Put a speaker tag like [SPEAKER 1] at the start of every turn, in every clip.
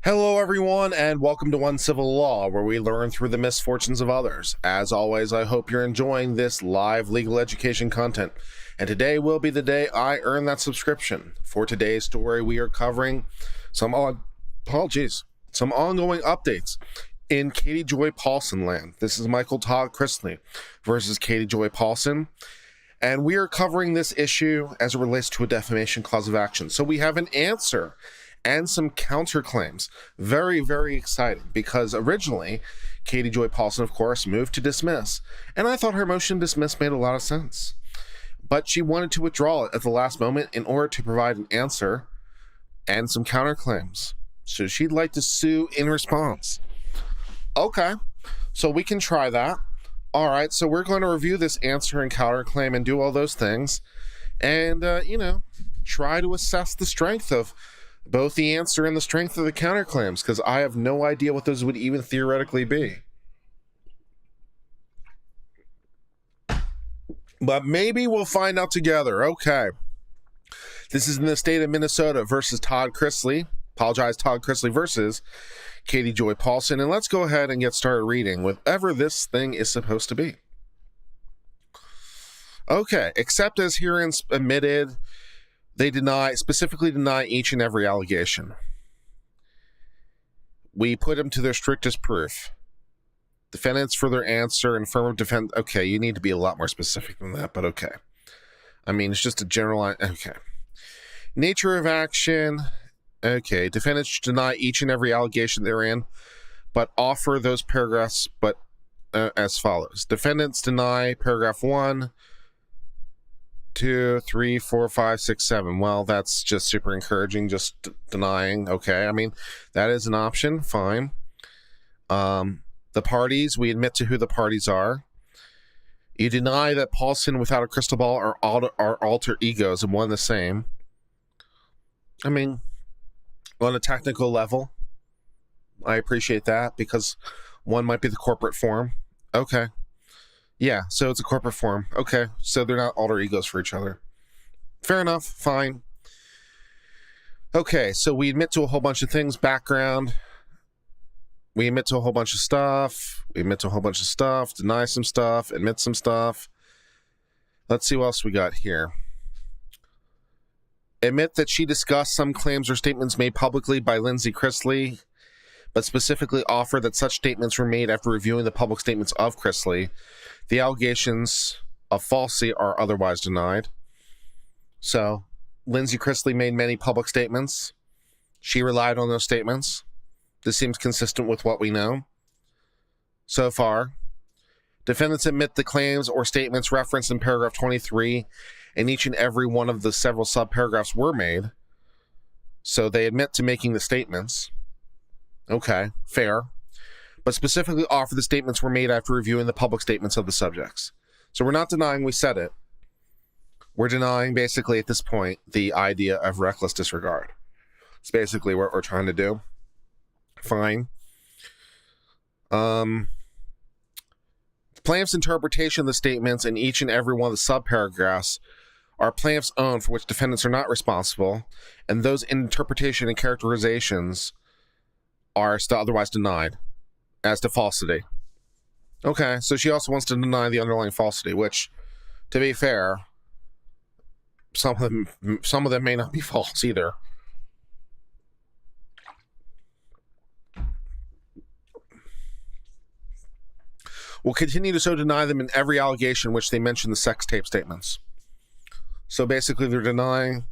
[SPEAKER 1] Hello, everyone, and welcome to Uncivil Law, where we learn through the misfortunes of others. As always, I hope you're enjoying this live legal education content, and today will be the day I earn that subscription. For today's story, we are covering some ongoing updates in Katie Joy Paulson land. This is Michael Todd Chrisley versus Katie Joy Paulson, and we are covering this issue as it relates to a defamation cause of action. So we have an answer and some counterclaims. Very, very exciting, because originally Katie Joy Paulson, of course, moved to dismiss, and I thought her motion to dismiss made a lot of sense. But she wanted to withdraw it at the last moment in order to provide an answer and some counterclaims. So she'd like to sue in response. Okay, so we can try that. All right, so we're going to review this answer and counterclaim and do all those things, and try to assess the strength of both the answer and the strength of the counterclaims, because I have no idea what those would even theoretically be. But maybe we'll find out together. Okay. This is in the state of Minnesota versus Todd Chrisley. Todd Chrisley versus Katie Joy Paulson. And let's go ahead and get started reading whatever this thing is supposed to be. Okay. Except as herein admitted, they specifically deny each and every allegation. We put them to their strictest proof. Defendants for their answer and affirmative defense. Okay, you need to be a lot more specific than that, but okay. I mean, it's just a general. Okay. Nature of action. Okay. Defendants should deny each and every allegation therein, but offer those paragraphs, but as follows. Defendants deny paragraph 1, 2, 3, 4, 5, 6, 7. Well, that's just super encouraging, just denying. Okay, I mean, that is an option. Fine. The parties, we admit to who the parties are. You deny that Paulson without a crystal ball are alter egos and one and the same. I mean, on a technical level, I appreciate that, because one might be the corporate form. Okay. Yeah, so it's a corporate form. Okay, so they're not alter egos for each other. Fair enough, fine. Okay, so we admit to a whole bunch of things. Background. We admit to a whole bunch of stuff. Deny some stuff. Admit some stuff. Let's see what else we got here. Admit that she discussed some claims or statements made publicly by Lindsay Chrisley, but specifically offer that such statements were made after reviewing the public statements of Chrisley. The allegations of falsity are otherwise denied. So, Lindsay Chrisley made many public statements. She relied on those statements. This seems consistent with what we know so far. Defendants admit the claims or statements referenced in paragraph 23 and each and every one of the several subparagraphs were made. So they admit to making the statements. Okay, fair. But specifically offer the statements were made after reviewing the public statements of the subjects. So we're not denying we said it. We're denying, basically, at this point, the idea of reckless disregard. It's basically what we're trying to do. Fine. The plaintiff's interpretation of the statements in each and every one of the subparagraphs are plaintiff's own, for which defendants are not responsible, and those interpretation and characterizations are still otherwise denied as to falsity. Okay, so she also wants to deny the underlying falsity, which, to be fair, some of them may not be false either. Will continue to so deny them in every allegation which they mention the sex tape statements. So basically, they're denying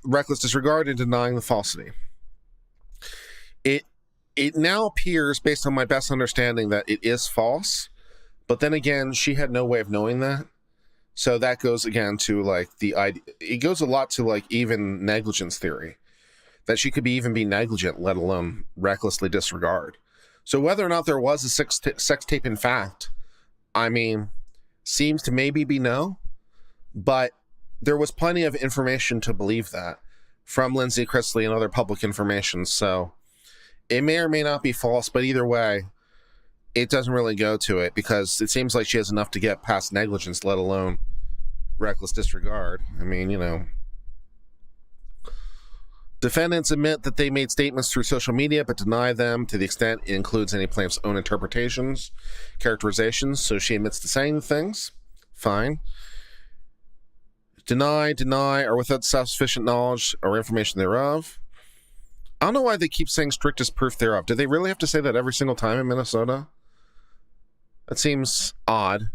[SPEAKER 1] reckless disregard and denying the falsity. It now appears, based on my best understanding, that it is false, but then again, she had no way of knowing that. So that goes again to like the idea. It goes a lot to like even negligence theory, that she could even be negligent, let alone recklessly disregard. So whether or not there was a sex tape in fact, I mean, seems to maybe be no, but there was plenty of information to believe that from Lindsay Chrisley and other public information. So it may or may not be false, but either way, it doesn't really go to it, because it seems like she has enough to get past negligence, let alone reckless disregard. I mean, Defendants admit that they made statements through social media, but deny them to the extent it includes any plaintiff's own interpretations, characterizations. So she admits to saying the things. Fine. Deny, or without sufficient knowledge or information thereof. I don't know why they keep saying strictest proof thereof. Do they really have to say that every single time in Minnesota? That seems odd.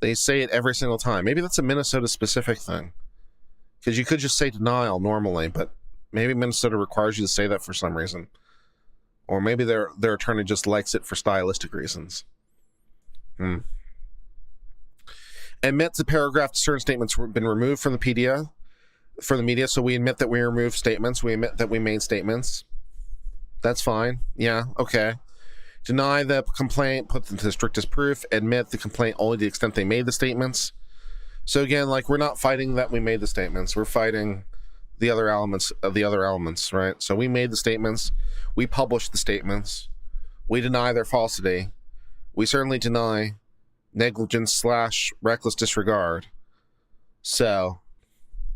[SPEAKER 1] They say it every single time. Maybe that's a Minnesota-specific thing. Because you could just say denial normally, but maybe Minnesota requires you to say that for some reason. Or maybe their attorney just likes it for stylistic reasons. Admit the paragraph certain statements have been removed from the media. So we admit that we removed statements. We admit that we made statements. That's fine. Yeah, okay. Deny the complaint, put them to the strictest proof. Admit the complaint only to the extent they made the statements. So again, like, we're not fighting that we made the statements. We're fighting the other elements of the other elements, right? So we made the statements. We published the statements. We deny their falsity. We certainly deny negligence / reckless disregard. So,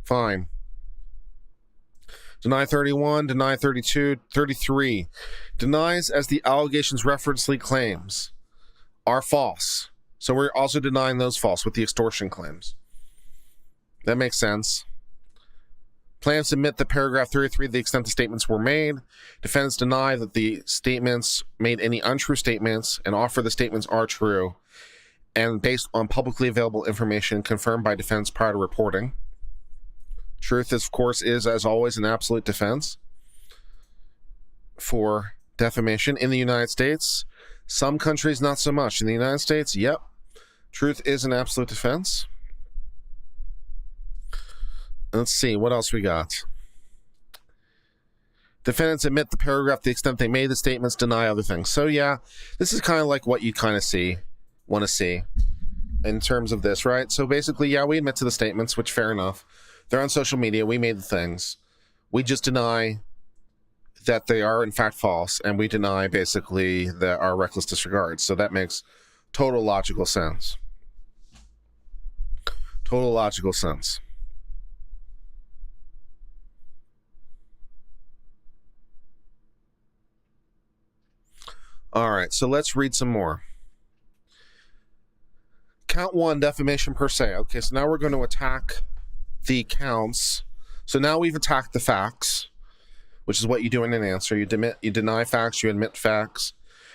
[SPEAKER 1] fine. Deny 31, deny 32, 33. Denies as the allegations referencedly claims are false. So we're also denying those false with the extortion claims. That makes sense. Plaintiffs admit that paragraph 33, the extent the statements were made. Defendants deny that the statements made any untrue statements and offer the statements are true and based on publicly available information confirmed by defendants prior to reporting. Truth, of course, is, as always, an absolute defense for defamation in the United States. Some countries, not so much. In the United States, yep, truth is an absolute defense. Let's see, what else we got? Defendants admit the paragraph to the extent they made the statements, deny other things. So yeah, this is kind of like what you kind of want to see in terms of this, right? So basically, yeah, we admit to the statements, which fair enough. They're on social media. We made the things. We just deny that they are in fact false, and we deny basically that our reckless disregard. So that makes total logical sense. Total logical sense. All right, so let's read some more. Count 1, defamation per se. Okay, so now we're going to attack the counts. So now we've attacked the facts, which is what you do in an answer. You deny facts, you admit facts,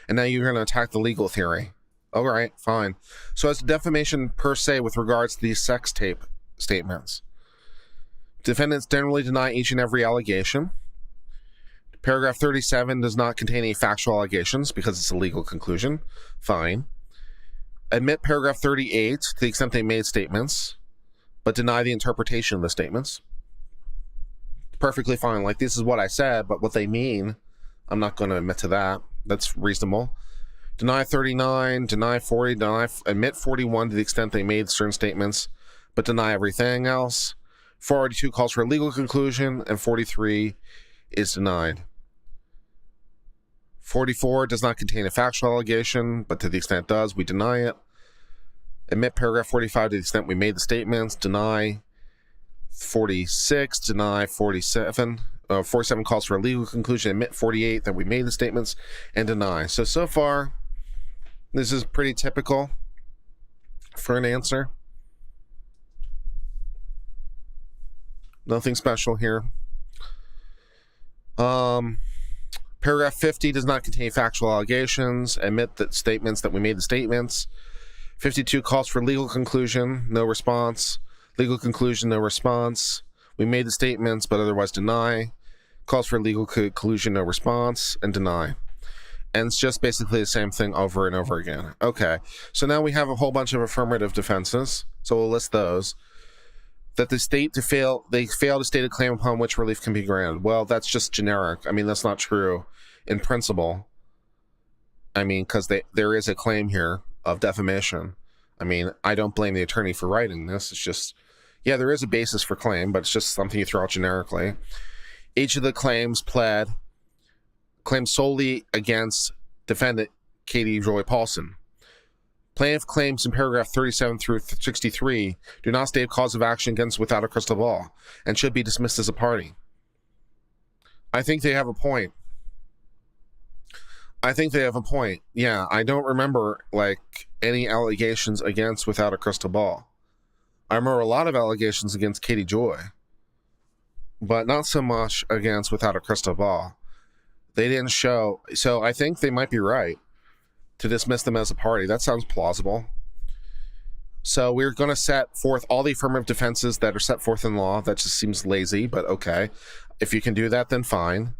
[SPEAKER 1] and now you're going to attack the legal theory. All right, fine. So as defamation per se with regards to these sex tape statements, defendants generally deny each and every allegation. Paragraph 37 does not contain any factual allegations because it's a legal conclusion. Fine. Admit paragraph 38 to the extent they made statements, but deny the interpretation of the statements. Perfectly fine. Like, this is what I said, but what they mean, I'm not going to admit to that. That's reasonable. Deny 39, deny 40, admit 41 to the extent they made certain statements, but deny everything else. 42 calls for a legal conclusion, and 43 is denied. 44 does not contain a factual allegation, but to the extent it does, we deny it. Admit paragraph 45 to the extent we made the statements, deny. 46, deny 47. 47 calls for a legal conclusion, admit 48 that we made the statements, and deny. So far, this is pretty typical for an answer. Nothing special here. Paragraph 50 does not contain factual allegations. Admit that statements that we made the statements. 52 calls for legal conclusion, no response. Legal conclusion, no response. We made the statements, but otherwise deny. Calls for legal conclusion, no response, and deny. And it's just basically the same thing over and over again. Okay, so now we have a whole bunch of affirmative defenses. So we'll list those. That they fail to state a claim upon which relief can be granted. Well, that's just generic. I mean, that's not true in principle. I mean, because there is a claim here of defamation. I mean, I don't blame the attorney for writing this. It's just, yeah, there is a basis for claim, but it's just something you throw out generically. Each of the claims pled claims solely against defendant Katie Joy Paulson. Plaintiff claims in paragraph 37 through 63 do not state a cause of action against without a crystal ball and should be dismissed as a party. I think they have a point. Yeah, I don't remember like any allegations against Without a Crystal Ball. I remember a lot of allegations against Katie Joy, but not so much against Without a Crystal Ball. They didn't show, so I think they might be right to dismiss them as a party. That sounds plausible. So we're going to set forth all the affirmative defenses that are set forth in law. That just seems lazy, but okay. If you can do that, then fine.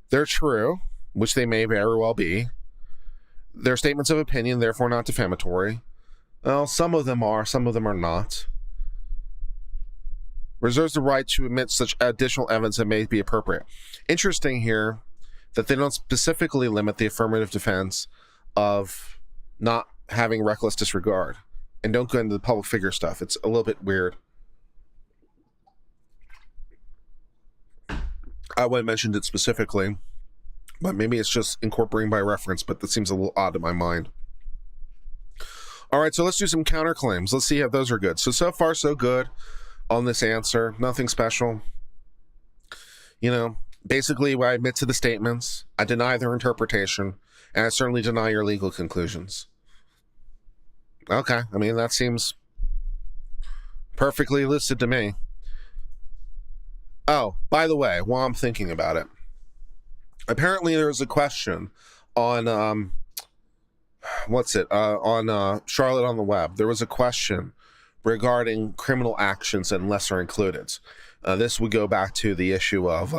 [SPEAKER 1] They're true, which they may very well be. They're statements of opinion, therefore not defamatory. Well, some of them are, some of them are not. Reserves the right to admit such additional evidence that may be appropriate. Interesting here that they don't specifically limit the affirmative defense of not having reckless disregard and don't go into the public figure stuff. It's a little bit weird. I would have mentioned it specifically, but maybe it's just incorporating by reference, but that seems a little odd to my mind. All right, so let's do some counterclaims. Let's see if those are good. So far, so good on this answer. Nothing special. You know, basically, I admit to the statements, I deny their interpretation, and I certainly deny your legal conclusions. Okay, I mean, that seems perfectly listed to me. Oh, by the way, while I'm thinking about it, apparently there was a question on, on Charlotte on the Web. There was a question regarding criminal actions and lesser included. This would go back to the issue of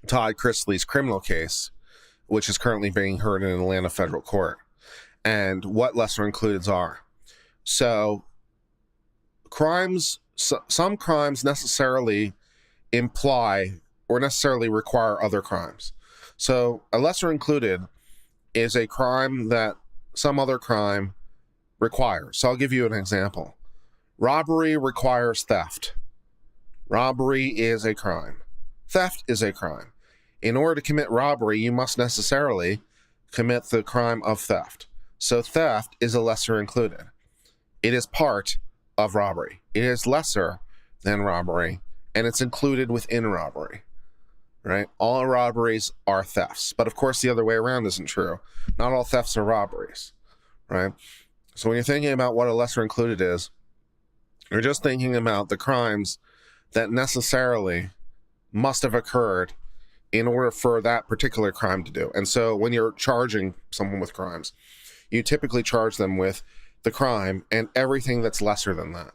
[SPEAKER 1] Todd Chrisley's criminal case, which is currently being heard in an Atlanta federal court, and what lesser included are. So some crimes necessarily imply or necessarily require other crimes. So a lesser included is a crime that some other crime requires. So I'll give you an example. Robbery requires theft. Robbery is a crime. Theft is a crime. In order to commit robbery, you must necessarily commit the crime of theft. So theft is a lesser included. It is part of robbery. It is lesser than robbery, and it's included within robbery, right? All robberies are thefts, but of course the other way around isn't true. Not all thefts are robberies, right? So when you're thinking about what a lesser included is, you're just thinking about the crimes that necessarily must have occurred in order for that particular crime to do. And so when you're charging someone with crimes, you typically charge them with the crime and everything that's lesser than that.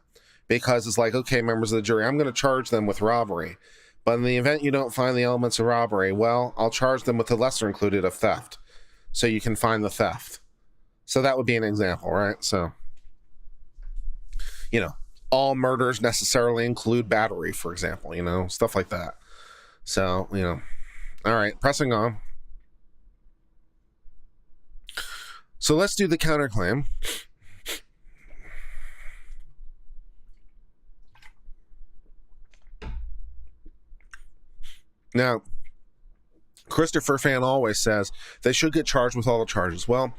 [SPEAKER 1] Because it's like, okay, members of the jury, I'm going to charge them with robbery. But in the event you don't find the elements of robbery, well, I'll charge them with the lesser included of theft. So you can find the theft. So that would be an example, right? So, you know, all murders necessarily include battery, for example, you know, stuff like that. So, you know, all right, pressing on. So let's do the counterclaim. Now, Christopher Fan always says they should get charged with all the charges. Well,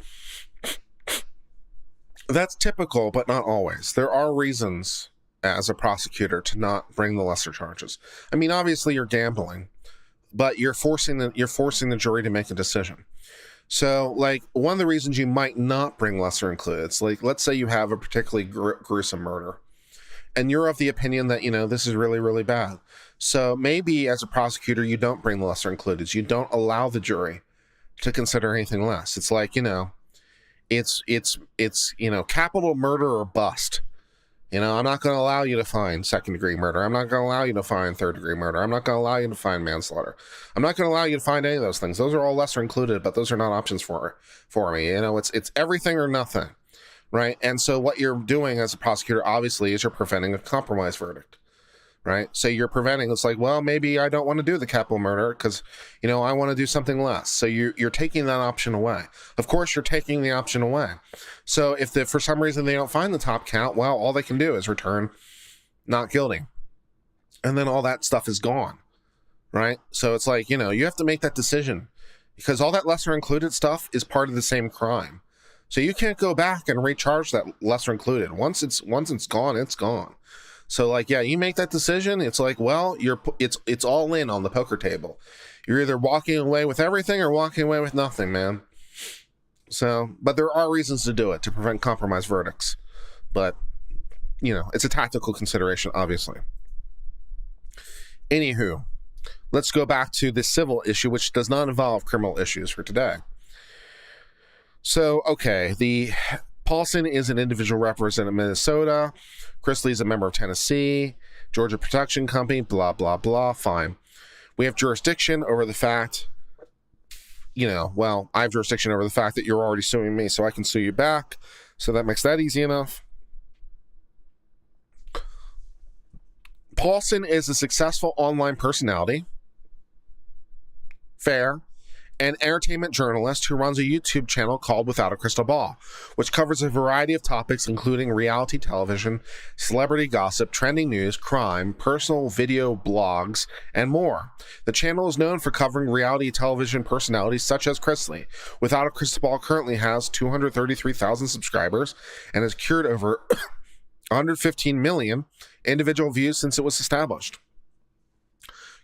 [SPEAKER 1] that's typical, but not always. There are reasons as a prosecutor to not bring the lesser charges. I mean, obviously you're gambling, but you're forcing the jury to make a decision. So, like, one of the reasons you might not bring lesser included, like, let's say you have a particularly gruesome murder, and you're of the opinion that, you know, this is really, really bad. So maybe as a prosecutor, you don't bring the lesser included. You don't allow the jury to consider anything less. It's like, you know, it's you know, capital murder or bust. You know, I'm not going to allow you to find second-degree murder. I'm not going to allow you to find third-degree murder. I'm not going to allow you to find manslaughter. I'm not going to allow you to find any of those things. Those are all lesser included, but those are not options for me. You know, it's everything or nothing, right? And so what you're doing as a prosecutor, obviously, is you're preventing a compromise verdict, right? So you're preventing, it's like, well, maybe I don't want to do the capital murder because, you know, I want to do something less. So you're taking that option away. Of course, you're taking the option away. So if for some reason they don't find the top count, well, all they can do is return not guilty. And then all that stuff is gone, right? So it's like, you know, you have to make that decision because all that lesser included stuff is part of the same crime. So you can't go back and recharge that lesser included. Once it's gone, it's gone. So like, yeah, you make that decision. It's like, well, it's all in on the poker table. You're either walking away with everything or walking away with nothing, man. So, but there are reasons to do it to prevent compromise verdicts. But, you know, it's a tactical consideration, obviously. Anywho, let's go back to the civil issue, which does not involve criminal issues for today. So, okay, the Paulson is an individual representative of Minnesota. Chrisley is a member of Tennessee. Georgia Protection Company, blah, blah, blah. Fine. We have jurisdiction over the fact, you know, well, I have jurisdiction over the fact that you're already suing me, so I can sue you back. So that makes that easy enough. Paulson is a successful online personality, fair, and entertainment journalist who runs a YouTube channel called Without a Crystal Ball, which covers a variety of topics including reality television, celebrity gossip, trending news, crime, personal video blogs, and more. The channel is known for covering reality television personalities such as Chrisley. Without a Crystal Ball currently has 233,000 subscribers and has cured over 115 million individual views since it was established.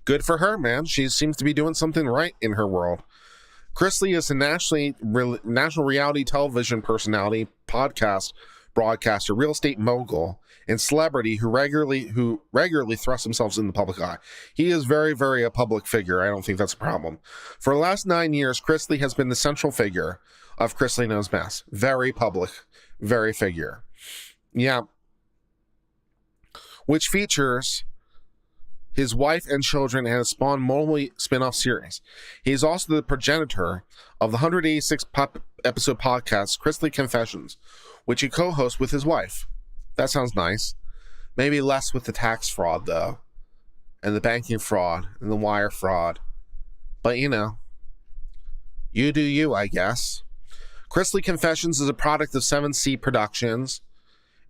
[SPEAKER 1] Good for her, man. She seems to be doing something right in her world. Chrisley is a national reality television personality, podcast broadcaster, real estate mogul, and celebrity who regularly thrusts themselves in the public eye. He is very, very a public figure. I don't think that's a problem. For the last 9 years, Chrisley has been the central figure of Chrisley Knows Best. Very public, very figure. Yeah. Which features his wife and children, and has spawned multiple spin-off series. He is also the progenitor of the 186 episode podcast, Chrisley Confessions, which he co-hosts with his wife. That sounds nice. Maybe less with the tax fraud, though, and the banking fraud, and the wire fraud. But, you know, you do you, I guess. Chrisley Confessions is a product of 7C Productions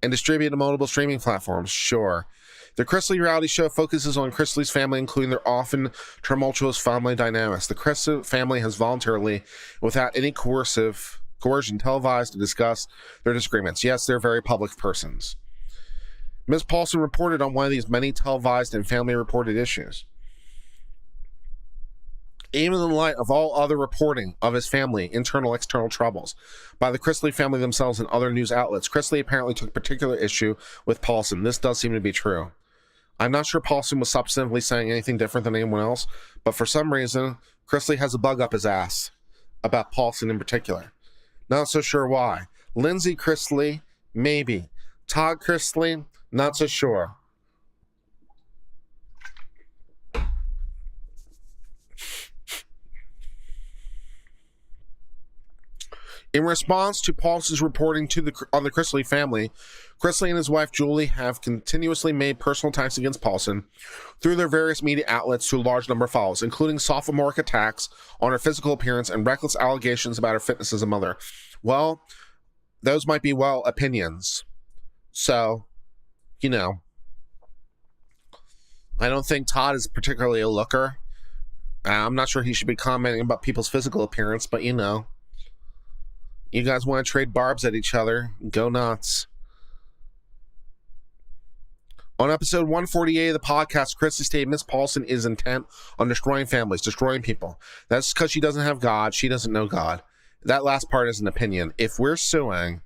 [SPEAKER 1] and distributed to multiple streaming platforms, sure. The Chrisley reality show focuses on Chrisley's family, including their often tumultuous family dynamics. The Chrisley family has voluntarily, without any coercion, televised to discuss their disagreements. Yes, they're very public persons. Ms. Paulson reported on one of these many televised and family-reported issues. Even in light of all other reporting of his family, internal, external troubles by the Chrisley family themselves and other news outlets, Chrisley apparently took particular issue with Paulson. This does seem to be true. I'm not sure Paulson was substantively saying anything different than anyone else, but for some reason, Chrisley has a bug up his ass about Paulson in particular. Not so sure why. Lindsay Chrisley, maybe. Todd Chrisley, not so sure. In response to Paulson's reporting on the Chrisley family, Chrisley and his wife Julie have continuously made personal attacks against Paulson through their various media outlets to a large number of followers, including sophomoric attacks on her physical appearance and reckless allegations about her fitness as a mother. Well, those might be, opinions. So, you know, I don't think Todd is particularly a looker. I'm not sure he should be commenting about people's physical appearance, but you know. You guys want to trade barbs at each other? Go nuts. On episode 148 of the podcast, Chrisley stated Miss Paulson is intent on destroying families, destroying people. That's because she doesn't have God. She doesn't know God. That last part is an opinion. If we're suing,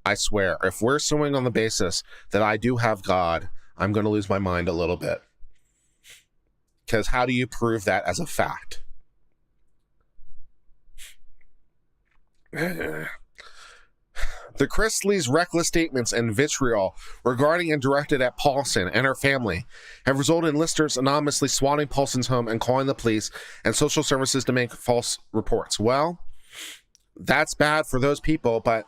[SPEAKER 1] I swear, if we're suing on the basis that I do have God, I'm going to lose my mind a little bit. Because how do you prove that as a fact? The Chrisley's reckless statements and vitriol regarding and directed at Paulson and her family have resulted in listeners anonymously swatting Paulson's home and calling the police and social services to make false reports. Well, that's bad for those people, but,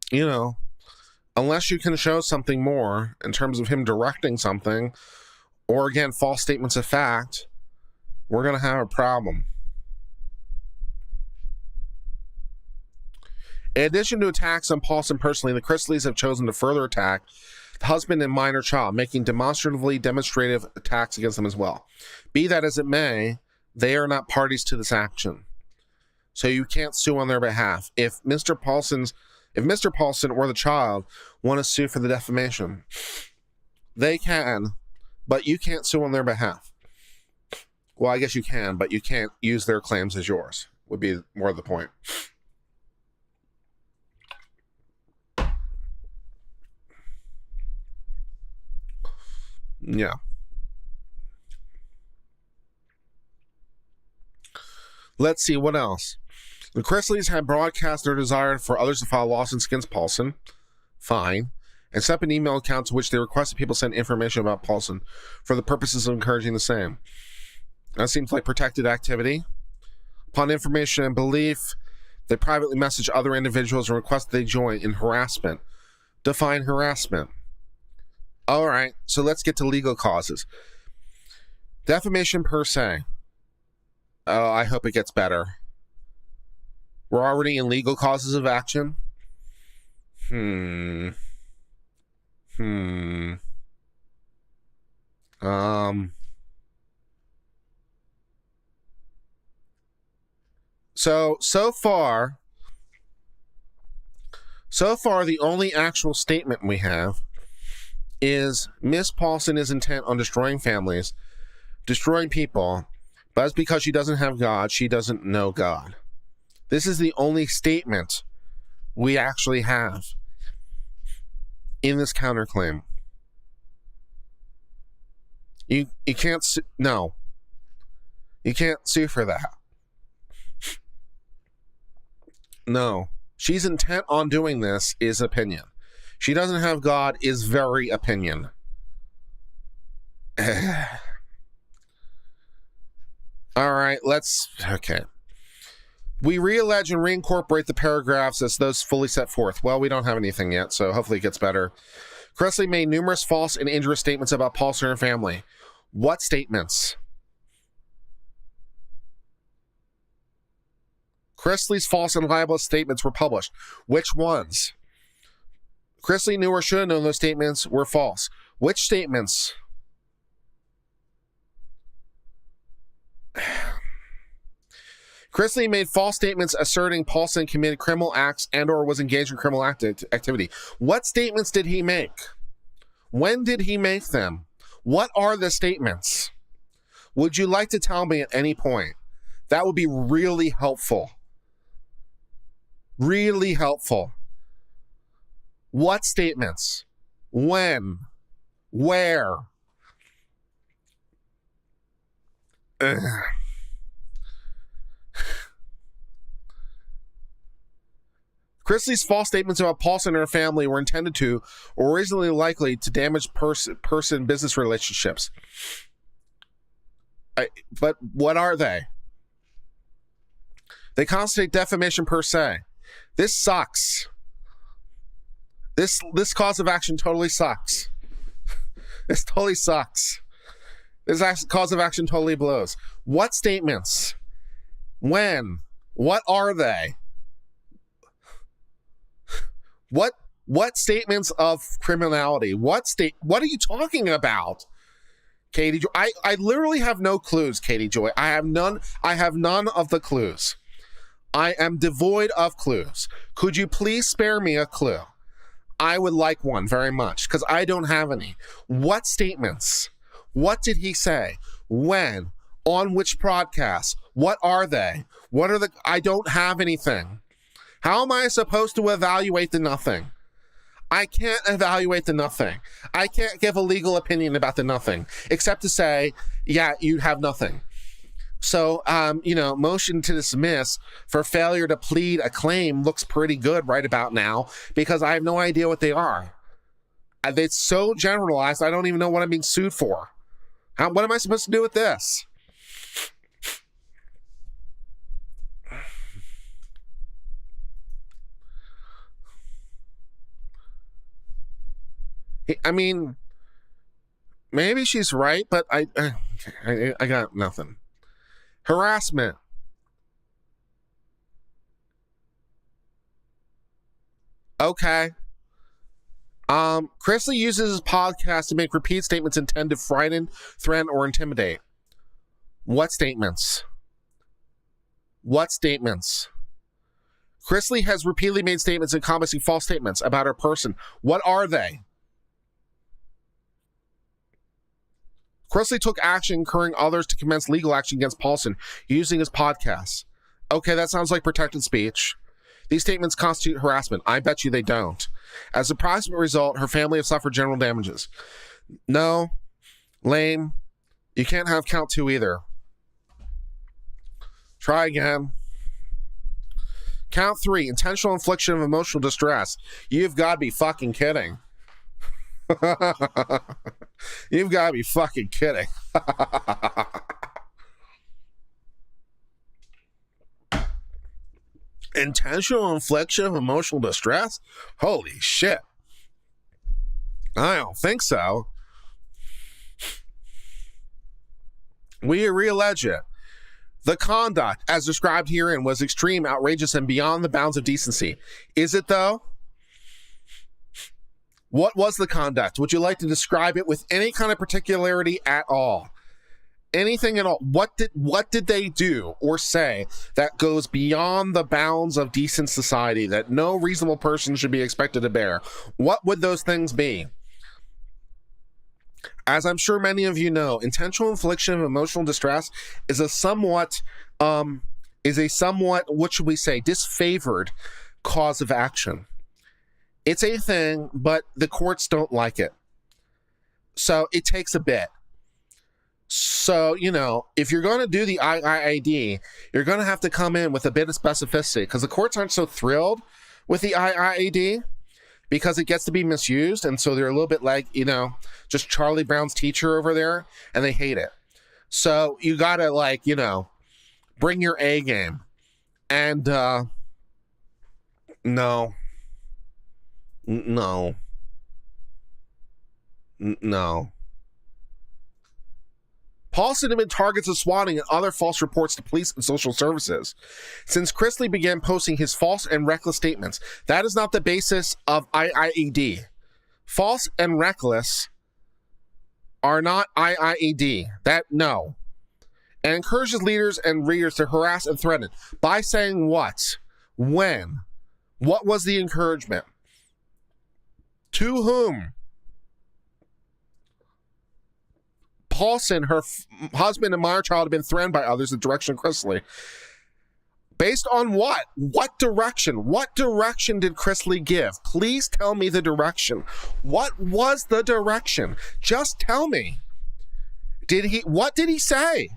[SPEAKER 1] you know, unless you can show something more in terms of him directing something, or again, false statements of fact, we're going to have a problem. In addition to attacks on Paulson personally, the Chrisleys have chosen to further attack the husband and minor child, making demonstrative attacks against them as well. Be that as it may, they are not parties to this action, so you can't sue on their behalf. If Mr. Paulson or the child want to sue for the defamation, They can, but you can't sue on their behalf. Well, I guess you can, but you can't use their claims as yours, would be more of the point. Yeah. Let's see, what else? The Chrisleys had broadcast their desire for others to file lawsuits against Paulson. Fine. And set up an email account to which they requested people send information about Paulson for the purposes of encouraging the same. That seems like protected activity. Upon information and belief, they privately message other individuals and request they join in harassment. Define harassment. All right, so let's get to legal causes. Defamation per se. Oh, I hope it gets better. We're already in legal causes of action. So far, the only actual statement we have is Miss Paulson is intent on destroying families, destroying people, but it's because she doesn't have God. She doesn't know God. This is the only statement we actually have in this counterclaim. You can't sue. No. You can't sue for that. No. She's intent on doing this is opinion. She doesn't have God is very opinion. All right, okay. We re-allege and reincorporate the paragraphs as those fully set forth. Well, we don't have anything yet, so hopefully it gets better. Chrisley made numerous false and injurious statements about Paulson and her family. What statements? Chrisley's false and libelous statements were published. Which ones? Chrisley knew or should have known those statements were false. Which statements? Chrisley made false statements asserting Paulson committed criminal acts and or was engaged in criminal activity. What statements did he make? When did he make them? What are the statements? Would you like to tell me at any point? That would be really helpful. Really helpful. What statements? When? Where? Ugh. Chrisley's false statements about Paulson and her family were intended to, or reasonably likely to, damage person business relationships. But what are they? They constitute defamation per se. This sucks. This cause of action totally sucks. This totally sucks. This cause of action totally blows. What statements? When? What are they? What statements of criminality? What are you talking about? Katie Joy, I literally have no clues, Katie Joy. I have none of the clues. I am devoid of clues. Could you please spare me a clue? I would like one very much, because I don't have any. What statements? What did he say? When? On which broadcast? What are they? I don't have anything. How am I supposed to evaluate the nothing? I can't evaluate the nothing. I can't give a legal opinion about the nothing, except to say, yeah, you have nothing. So, motion to dismiss for failure to plead a claim looks pretty good right about now, because I have no idea what they are. It's so generalized, I don't even know what I'm being sued for. What am I supposed to do with this? I mean, maybe she's right, but I got nothing. Harassment. Okay. Chrisley uses his podcast to make repeat statements intended to frighten, threaten, or intimidate. What statements? What statements? Chrisley has repeatedly made statements encompassing false statements about her person. What are they? Chrisley took action, encouraging others to commence legal action against Paulson using his podcasts. Okay, that sounds like protected speech. These statements constitute harassment. I bet you they don't. As a proximate result, her family have suffered general damages. No, lame. You can't have count 2 either. Try again. Count 3, intentional infliction of emotional distress. You've got to be fucking kidding. You've got to be fucking kidding. Intentional infliction of emotional distress? Holy shit. I don't think so. We re-allege it. The conduct, as described herein, was extreme, outrageous, and beyond the bounds of decency. Is it, though? What was the conduct? Would you like to describe it with any kind of particularity at all? Anything at all? What did they do or say that goes beyond the bounds of decent society that no reasonable person should be expected to bear? What would those things be? As I'm sure many of you know, intentional infliction of emotional distress is a somewhat, what should we say, disfavored cause of action. It's a thing, but the courts don't like it. So it takes a bit. So, if you're going to do the IIAD, you're going to have to come in with a bit of specificity, because the courts aren't so thrilled with the IIAD because it gets to be misused. And so they're a little bit like, just Charlie Brown's teacher over there, and they hate it. So you got to bring your A game. And no. Paulson had been targets of swatting and other false reports to police and social services. Since Chrisley began posting his false and reckless statements, that is not the basis of IIED. False and reckless are not IIED. No. And encourages leaders and readers to harass and threaten. By saying what? When? What was the encouragement? To whom? Paulson, her husband and minor child, have been threatened by others in the direction of Chrisley. Based on what? What direction? What direction did Chrisley give? Please tell me the direction. What was the direction? Just tell me. What did he say?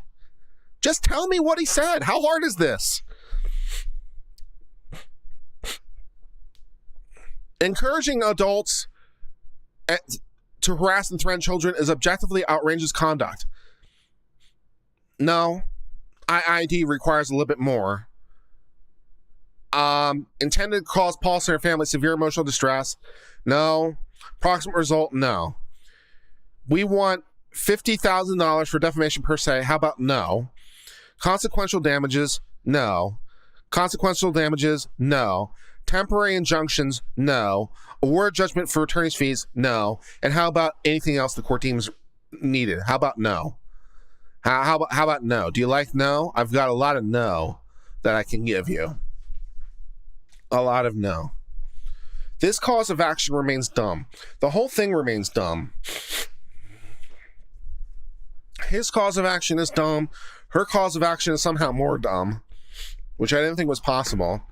[SPEAKER 1] Just tell me what he said. How hard is this? Encouraging adults to harass and threaten children is objectively outrageous conduct. No, IID requires a little bit more. Intended to cause Paulson and her family severe emotional distress. No. Proximate result. No. We want $50,000 for defamation per se. How about no? Consequential damages. No. Consequential damages. No. Temporary injunctions. No. Award judgment for attorney's fees. No. And how about anything else the court deems needed? How about no? How about no? Do you like no? I've got a lot of no that I can give you. A lot of no. This cause of action remains dumb. The whole thing remains dumb. His cause of action is dumb. Her cause of action is somehow more dumb, which I didn't think was possible.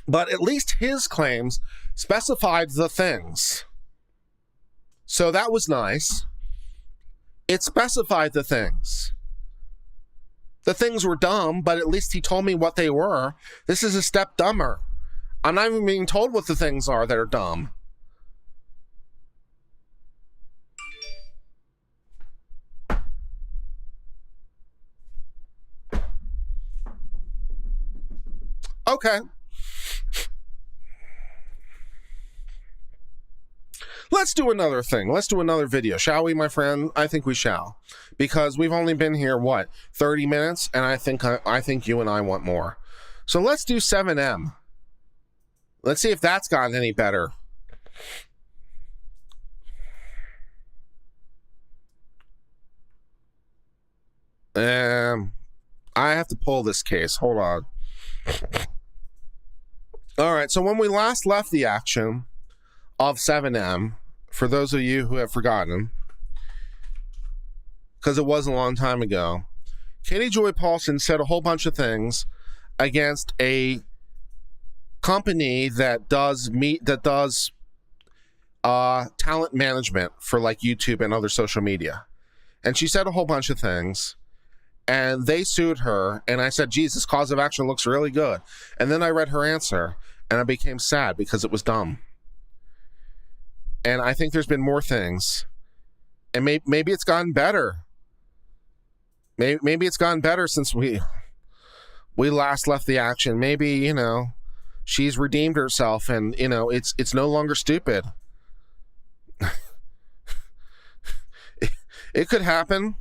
[SPEAKER 1] But at least his claims specified the things. So that was nice. It specified the things. The things were dumb, but at least he told me what they were. This is a step dumber. I'm not even being told what the things are that are dumb. Okay. Let's do another thing. Let's do another video. Shall we, my friend? I think we shall. Because we've only been here, 30 minutes? And I think you and I want more. So let's do 7M. Let's see if that's gotten any better. I have to pull this case. Hold on. All right, so when we last left the action of 7M for those of you who have forgotten, because it was a long time ago, Katie Joy Paulson said a whole bunch of things against a company that does talent management for like YouTube and other social media. And she said a whole bunch of things, and they sued her. And I said, geez, this cause of action looks really good. And then I read her answer, and I became sad because it was dumb. And I think there's been more things. And maybe it's gotten better. Maybe it's gotten better since we last left the action. Maybe, you know, she's redeemed herself, and, you know, it's no longer stupid. It could happen.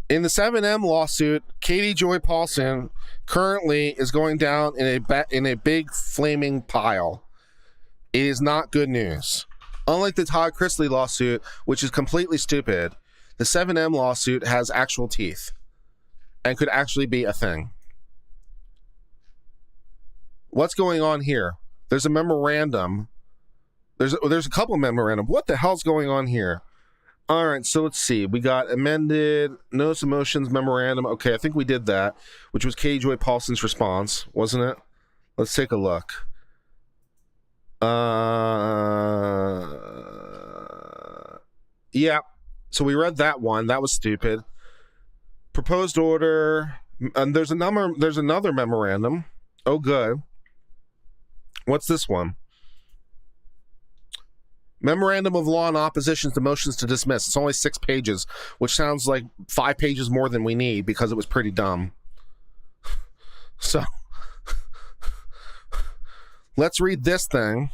[SPEAKER 1] In the 7M lawsuit, Katie Joy Paulson currently is going down in a big flaming pile. It is not good news. Unlike the Todd Chrisley lawsuit, which is completely stupid, the 7M lawsuit has actual teeth and could actually be a thing. What's going on here? There's a memorandum. There's a couple memorandum. What the hell's going on here? All right, so let's see. We got amended notice of motions memorandum. Okay, I think we did that, which was Katie Joy Paulson's response, wasn't it? Let's take a look. Yeah. So we read that one. That was stupid. Proposed order. And there's another memorandum. Oh, good. What's this one? Memorandum of law in opposition to motions to dismiss. It's only 6 pages, which sounds like 5 pages more than we need because it was pretty dumb. So let's read this thing.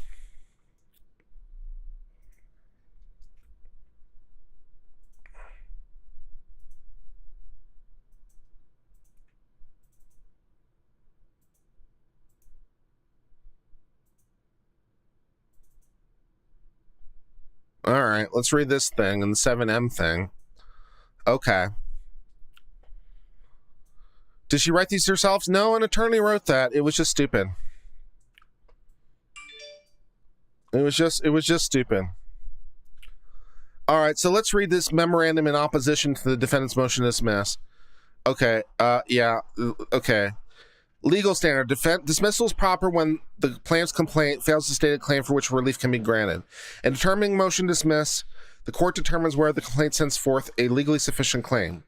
[SPEAKER 1] All right, let's read this thing and the 7M thing. Okay. Did she write these herself? No, an attorney wrote that. It was just stupid. It was just stupid. All right, so let's read this memorandum in opposition to the defendant's motion to dismiss. Okay, yeah, okay. Legal standard. Dismissal is proper when the plaintiff's complaint fails to state a claim for which relief can be granted. In determining motion to dismiss, the court determines whether the complaint sends forth a legally sufficient claim.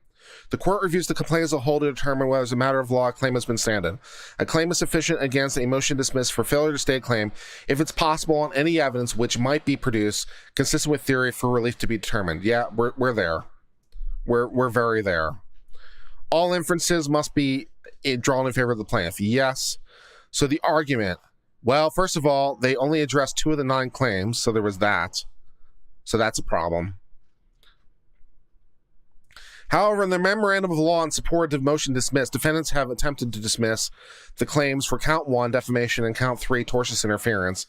[SPEAKER 1] The court reviews the complaint as a whole to determine whether, as a matter of law, a claim has been standed. A claim is sufficient against a motion dismissed for failure to state a claim if it's possible on any evidence which might be produced consistent with theory for relief to be determined. Yeah, we're there. We're very there. All inferences must be drawn in favor of the plaintiff. Yes. So the argument, well, first of all, they only addressed 2 of the 9 claims, so there was that. So that's a problem. However, in the memorandum of law in support of motion dismissed, defendants have attempted to dismiss the claims for count 1, defamation, and count 3, tortious interference.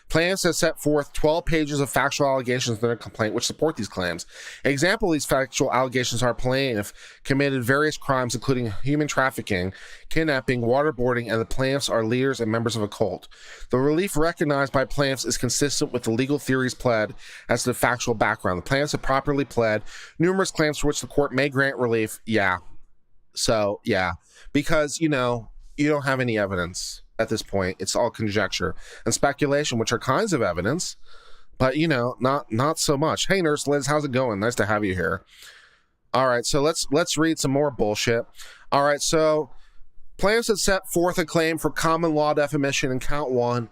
[SPEAKER 1] Plaintiffs have set forth 12 pages of factual allegations in their complaint which support these claims. An example of these factual allegations are plaintiff committed various crimes including human trafficking, kidnapping, waterboarding, and the plaintiffs are leaders and members of a cult. The relief recognized by plaintiffs is consistent with the legal theories pled as to the factual background. The plaintiffs have properly pled numerous claims for which the court may grant relief. Yeah. So, yeah. Because, you know, you don't have any evidence. At this point, it's all conjecture and speculation, which are kinds of evidence, but, you know, not so much. Hey, Nurse Liz, how's it going? Nice to have you here. All right, so let's read some more bullshit. All right, so plaintiffs have set forth a claim for common law defamation in count 1.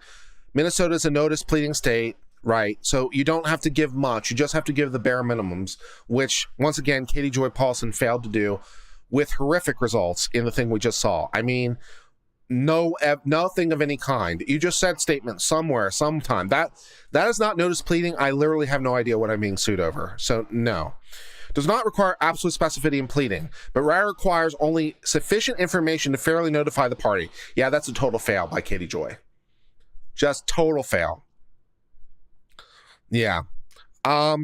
[SPEAKER 1] Minnesota is a notice pleading state, right? So you don't have to give much. You just have to give the bare minimums, which, once again, Katie Joy Paulson failed to do with horrific results in the thing we just saw. I mean, nothing of any kind. You just said statement somewhere, sometime. That is not notice pleading. I literally have no idea what I'm being sued over. So no. Does not require absolute specificity in pleading, but rather requires only sufficient information to fairly notify the party. Yeah, that's a total fail by Katie Joy. Just total fail. Yeah. A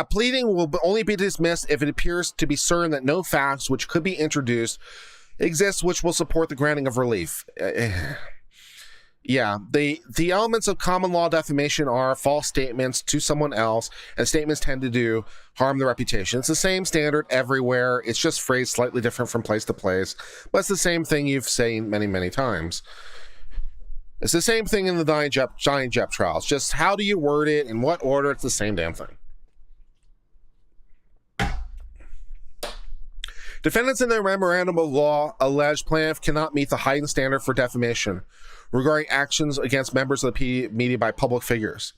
[SPEAKER 1] pleading will only be dismissed if it appears to be certain that no facts which could be introduced exists which will support the granting of relief. Yeah, the elements of common law defamation are false statements to someone else, and statements tend to do harm the reputation. It's the same standard everywhere. It's just phrased slightly different from place to place, but it's the same thing you've seen many, many times. It's the same thing in the Johnny Depp trials. Just how do you word it, in what order? It's the same damn thing. Defendants in their memorandum of law allege plaintiff cannot meet the heightened standard for defamation regarding actions against members of the media by public figures.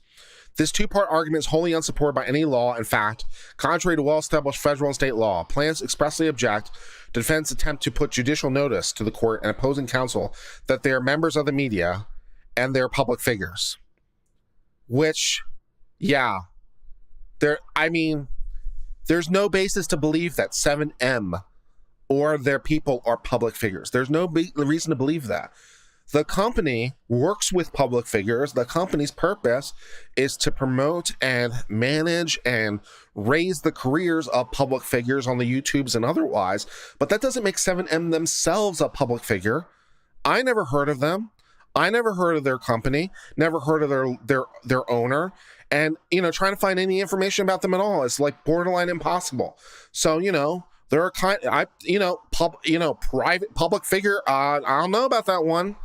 [SPEAKER 1] This two-part argument is wholly unsupported by any law. In fact, contrary to well-established federal and state law, plaintiffs expressly object to defendants' attempt to put judicial notice to the court and opposing counsel that they are members of the media and they're public figures. Which, yeah, there's no basis to believe that 7M or their people are public figures. There's no reason to believe that. The company works with public figures. The company's purpose is to promote and manage and raise the careers of public figures on the YouTubes and otherwise, but that doesn't make 7M themselves a public figure. I never heard of them. I never heard of their company, never heard of their owner, and trying to find any information about them at all is like borderline impossible. So there are private public figure. I don't know about that one.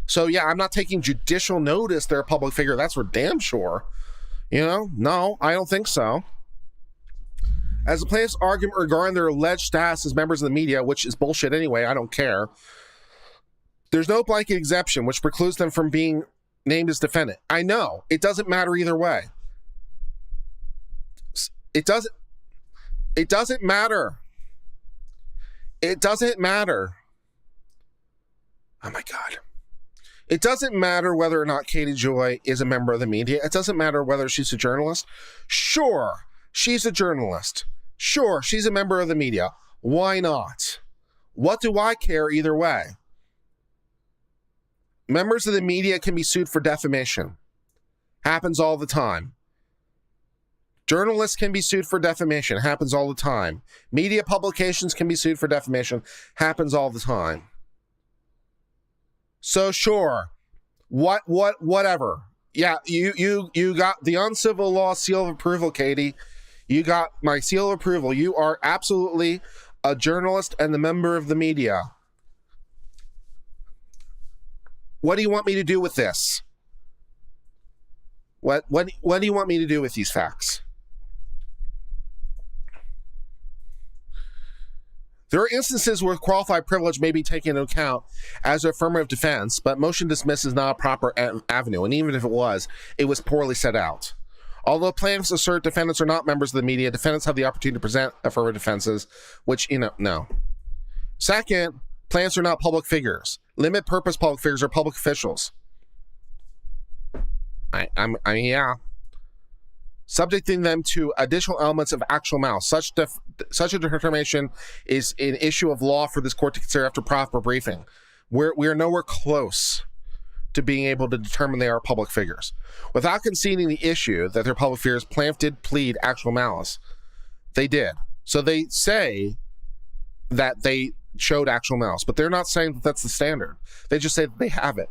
[SPEAKER 1] So yeah, I'm not taking judicial notice they're a public figure. That's for damn sure. No, I don't think so. As the plaintiff's argument regarding their alleged status as members of the media, which is bullshit anyway, I don't care. There's no blanket exemption which precludes them from being named as defendant. I know. It doesn't matter either way. It doesn't matter. It doesn't matter. Oh my God. It doesn't matter whether or not Katie Joy is a member of the media. It doesn't matter whether she's a journalist. Sure, she's a journalist. Sure, she's a member of the media. Why not? What do I care either way? Members of the media can be sued for defamation. Happens all the time. Journalists can be sued for defamation. Happens all the time. Media publications can be sued for defamation. Happens all the time. So sure, whatever. Yeah, you got the Uncivil Law seal of approval, Katie. You got my seal of approval. You are absolutely a journalist and a member of the media. What do you want me to do with this? What do you want me to do with these facts? There are instances where qualified privilege may be taken into account as an affirmative defense, but motion to dismiss is not a proper avenue, and even if it was poorly set out. Although plaintiffs assert defendants are not members of the media, defendants have the opportunity to present affirmative defenses, which, no. Second, plaintiffs are not public figures. Limited purpose public figures are public officials. Yeah. Subjecting them to additional elements of actual malice. Such a determination is an issue of law for this court to consider after proper briefing. We are nowhere close to being able to determine they are public figures. Without conceding the issue that they're public figures, plaintiff did plead actual malice. They did. So they say that they showed actual malice, but they're not saying that that's the standard. They just say that they have it,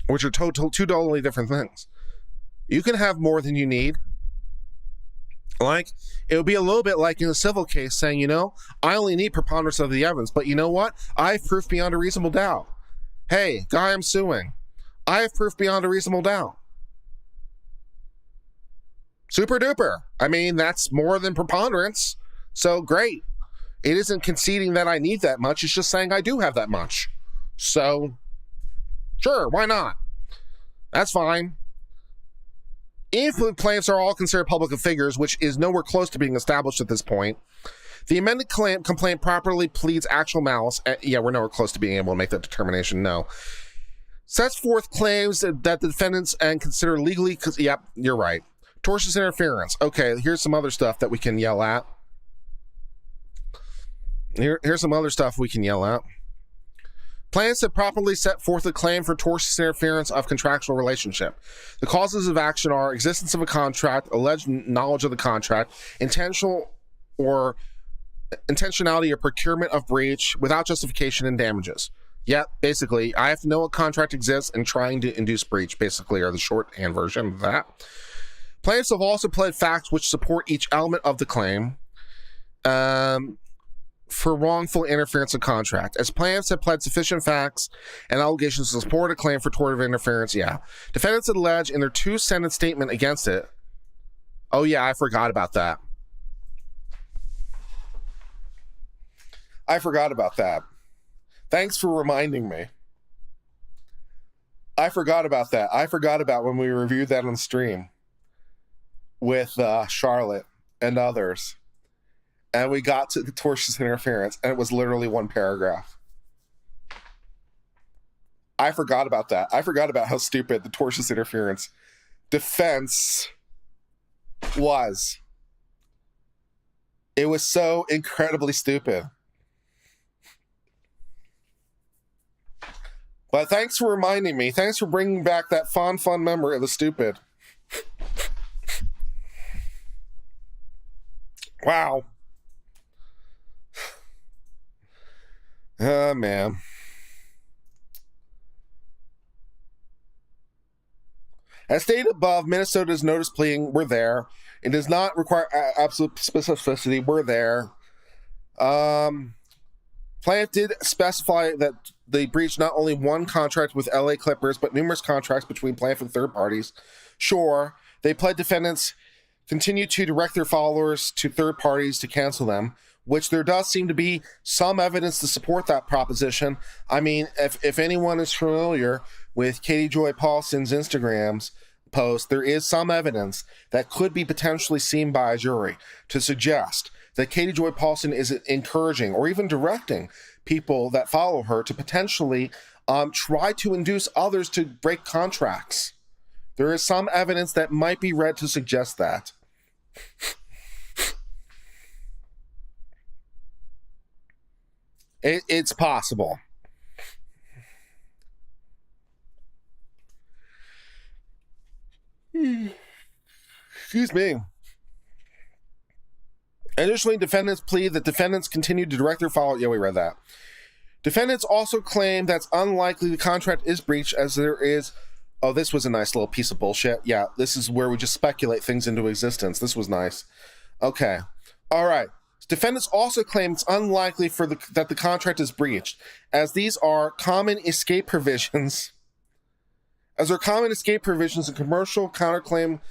[SPEAKER 1] which are two totally different things. You can have more than you need. Like, it would be a little bit like in a civil case saying, I only need preponderance of the evidence, but you know what? I have proof beyond a reasonable doubt. Hey, guy I'm suing, I have proof beyond a reasonable doubt. Super duper. That's more than preponderance. So great. It isn't conceding that I need that much. It's just saying I do have that much. So, sure, why not? That's fine. If the plaintiffs are all considered public figures, which is nowhere close to being established at this point, the amended complaint properly pleads actual malice. Yeah, we're nowhere close to being able to make that determination, no. Sets forth claims that the defendants and consider legally, yep, you're right. Tortious interference. Okay, here's some other stuff that we can yell at. Here's some other stuff we can yell at. Plaintiffs have properly set forth a claim for tortious interference of contractual relationship. The causes of action are existence of a contract, alleged knowledge of the contract, intentionality or procurement of breach without justification, and damages. Yeah, basically, I have to know what contract exists and trying to induce breach, basically, are the shorthand version of that. Plaintiffs have also pled facts which support each element of the claim for wrongful interference in contract. As plaintiffs have pled sufficient facts and allegations to support a claim for tort of interference, yeah. Defendants allege in their 2-sentence statement against it. Oh, yeah, I forgot about that. Thanks for reminding me. I forgot about that. I forgot about when we reviewed that on stream with Charlotte and others. And we got to the tortious interference, and it was literally one paragraph. I forgot about that. I forgot about how stupid the tortious interference defense was. It was so incredibly stupid. But thanks for reminding me. Thanks for bringing back that fond memory of the stupid. Wow. Oh, man. As stated above, Minnesota's notice pleading, we're there. It does not require absolute specificity, we're there. Plaintiff did specify that they breached not only one contract with LA Clippers, but numerous contracts between plaintiff and third parties. Sure, they pled defendants continue to direct their followers to third parties to cancel them, which there does seem to be some evidence to support that proposition. I mean, if anyone is familiar with Katie Joy Paulson's Instagram's post, there is some evidence that could be potentially seen by a jury to suggest that Katie Joy Paulson is encouraging or even directing people that follow her to potentially try to induce others to break contracts. There is some evidence that might be read to suggest that. It's possible. Excuse me. Additionally, defendants plead that defendants continue to direct their follow. Yeah, we read that. Defendants also claim that's unlikely the contract is breached as there is. Oh, this was a nice little piece of bullshit. Yeah, this is where we just speculate things into existence. This was nice. Okay. All right. Defendants also claim it's unlikely that the contract is breached, as these are common escape provisions. As are common escape provisions in commercial counterclaim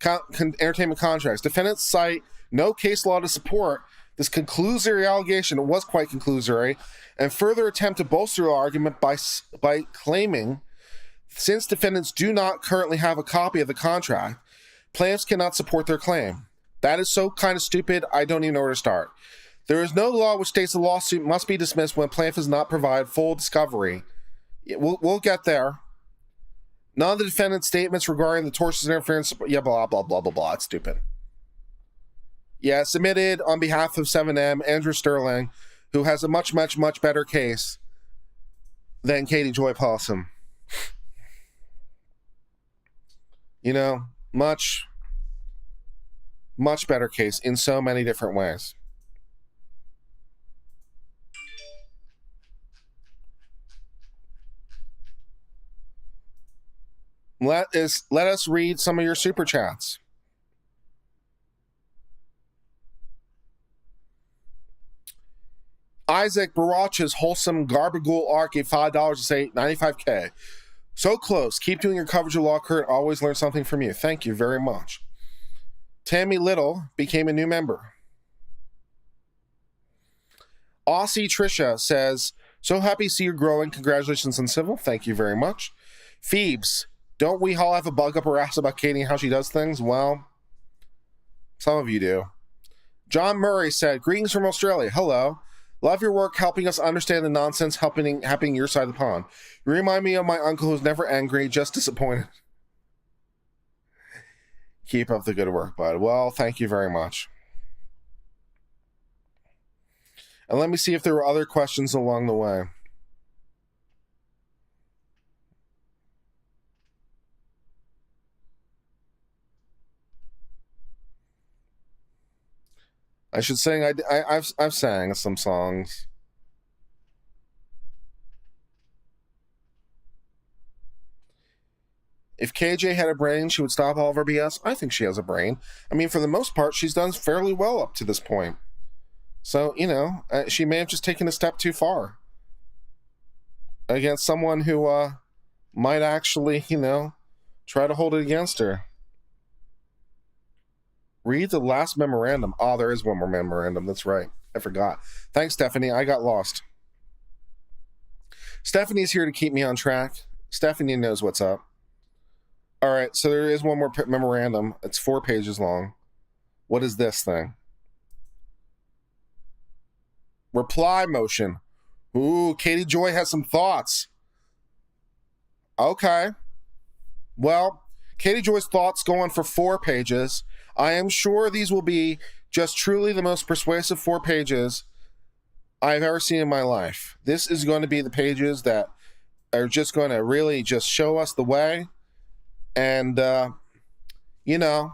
[SPEAKER 1] entertainment contracts. Defendants cite no case law to support this conclusory allegation. It was quite conclusory, and further attempt to bolster the argument by claiming, since defendants do not currently have a copy of the contract, plaintiffs cannot support their claim. That is so kind of stupid, I don't even know where to start. There is no law which states a lawsuit must be dismissed when plaintiff does not provide full discovery. We'll get there. None of the defendant's statements regarding the tortious interference, yeah, blah, blah, blah, blah, blah. It's stupid. Yeah, submitted on behalf of 7M, Andrew Sterling, who has a much, much, much better case than Katie Joy Paulson. You know, much better case in so many different ways. Let us read some of your super chats. Isaac Barach's wholesome Garbagool arc gave $5 to say 95K. So close. Keep doing your coverage of law, Kurt. Always learn something from you. Thank you very much. Tammy Little became a new member. Aussie Trisha says, so happy to see you growing. Congratulations on Civil. Thank you very much. Phoebes, don't we all have a bug up our ass about Katie and how she does things? Well, some of you do. John Murray said, greetings from Australia. Hello. Love your work helping us understand the nonsense happening your side of the pond. You remind me of my uncle who's never angry, just disappointed. Keep up the good work, bud. Well, thank you very much. And let me see if there were other questions along the way. I should sing. I've sang some songs. If KJ had a brain, she would stop all of her BS. I think she has a brain. I mean, for the most part, she's done fairly well up to this point. So, you know, she may have just taken a step too far against someone who might actually, you know, try to hold it against her. Read the last memorandum. Oh, there is one more memorandum. That's right. I forgot. Thanks, Stephanie. I got lost. Stephanie's here to keep me on track. Stephanie knows what's up. All right, so there is one more memorandum. It's 4 pages long. What is this thing? Reply motion. Ooh, Katie Joy has some thoughts. Okay. Well, Katie Joy's thoughts go on for 4 pages. I am sure these will be just truly the most persuasive 4 pages I've ever seen in my life. This is going to be the pages that are just going to really just show us the way. And, you know,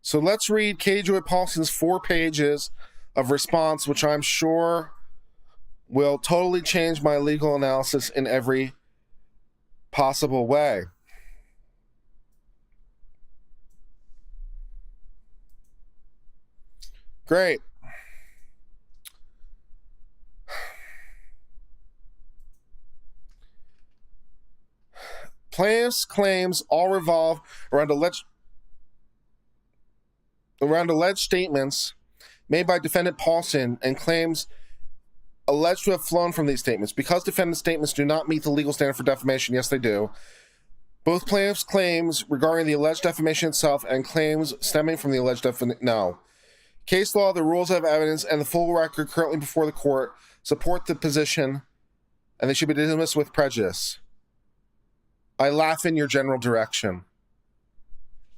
[SPEAKER 1] so let's read Katie Joy Paulson's 4 pages of response, which I'm sure will totally change my legal analysis in every possible way. Great. Plaintiff's claims all revolve around alleged statements made by defendant Paulson and claims alleged to have flown from these statements. Because defendant's statements do not meet the legal standard for defamation, yes, they do. Both plaintiffs' claims regarding the alleged defamation itself and claims stemming from the alleged defamation, no. Case law, the rules of evidence, and the full record currently before the court support the position, and they should be dismissed with prejudice. I laugh in your general direction.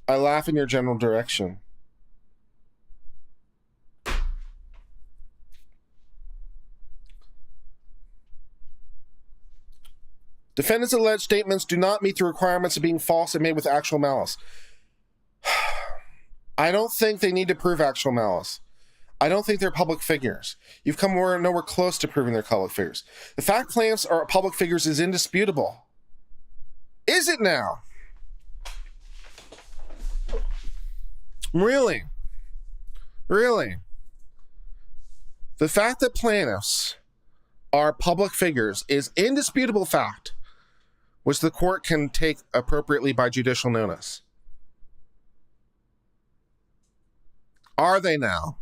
[SPEAKER 1] I laugh in your general direction. Defendant's alleged statements do not meet the requirements of being false and made with actual malice. I don't think they need to prove actual malice. I don't think they're public figures. You've come nowhere close to proving they're public figures. The fact plaintiffs are public figures is indisputable. Is it now? Really? Really? The fact that plaintiffs are public figures is indisputable fact, which the court can take appropriately by judicial notice. Are they now?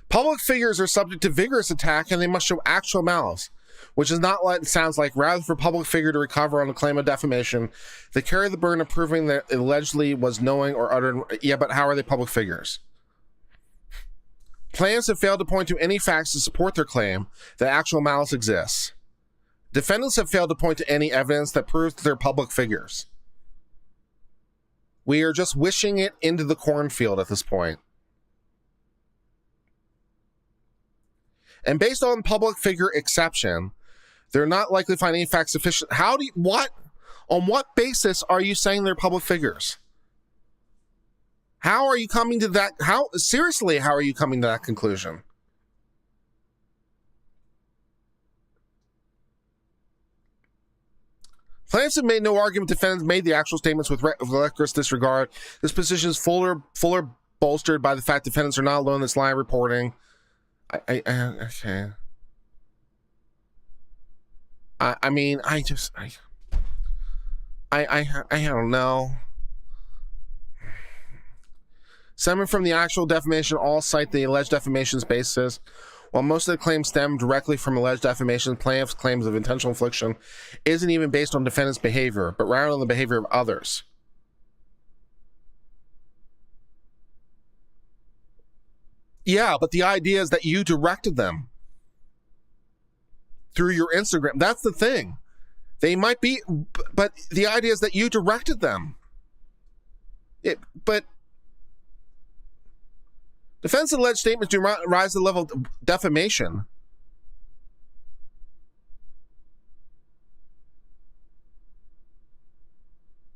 [SPEAKER 1] Public figures are subject to vigorous attack and they must show actual malice, which is not what it sounds like. Rather, for a public figure to recover on a claim of defamation, they carry the burden of proving that it allegedly was knowing or uttered. Yeah, but how are they public figures? Plaintiffs have failed to point to any facts to support their claim that actual malice exists. Defendants have failed to point to any evidence that proves they're public figures. We are just wishing it into the cornfield at this point. And based on public figure exception, they're not likely to find any facts sufficient. On what basis are you saying they're public figures? How are you coming to that? How are you coming to that conclusion? Plaintiffs have made no argument. Defendants made the actual statements with reckless disregard. This position is fuller bolstered by the fact defendants are not alone in this line of reporting. Okay. I mean, I don't know. Stemming from the actual defamation, all cite the alleged defamation's basis. While most of the claims stem directly from alleged defamation, plaintiffs' claims of intentional infliction isn't even based on defendant's behavior, but rather on the behavior of others. Yeah, but the idea is that you directed them. through your Instagram. That's the thing. They might be, but the idea is that you directed them. But defense alleged statements do not rise to the level of defamation.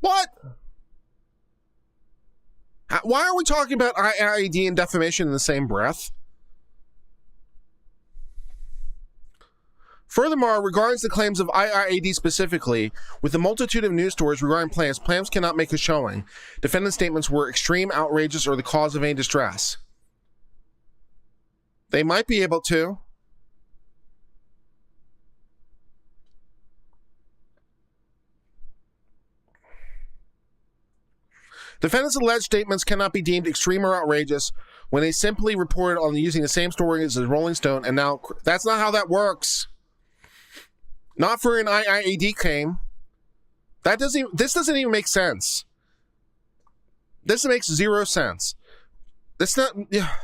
[SPEAKER 1] What? Why are we talking about IIED and defamation in the same breath? Furthermore, regarding the claims of IIED specifically, with the multitude of news stories regarding plaintiffs cannot make a showing. Defendant statements were extreme, outrageous, or the cause of any distress. They might be able to. Defendants' alleged statements cannot be deemed extreme or outrageous when they simply reported on using the same story as the Rolling Stone, and now that's not how that works. Not for an IIED claim. This doesn't even make sense. This makes zero sense. That's not. Yeah.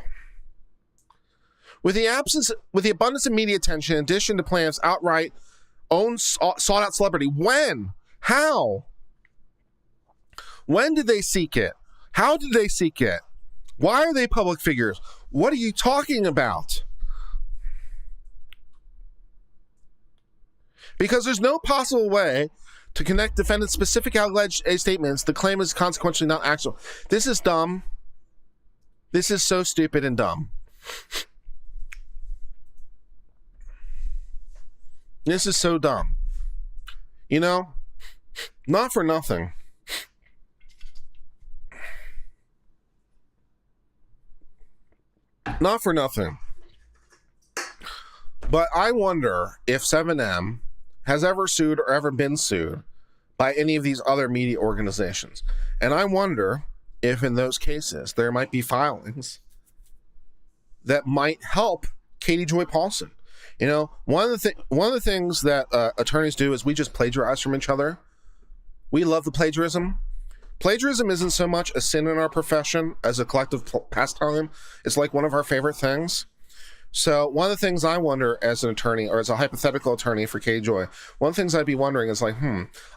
[SPEAKER 1] With the abundance of media attention, in addition to plaintiffs' outright own sought-out celebrity, when? How? When did they seek it? How did they seek it? Why are they public figures? What are you talking about? Because there's no possible way to connect defendant's specific alleged statements. The claim is consequentially not actual. This is dumb. This is so stupid and dumb. This is so dumb. You know, not for nothing. Not for nothing. But I wonder if 7M has ever sued or ever been sued by any of these other media organizations. And I wonder if in those cases there might be filings that might help Katie Joy Paulson. You know, one of the things that attorneys do is we just plagiarize from each other. We love the plagiarism. Plagiarism isn't so much a sin in our profession as a collective pastime. It's like one of our favorite things. So one of the things I wonder as an attorney, or as a hypothetical attorney for Katie Joy, one of the things I'd be wondering is like,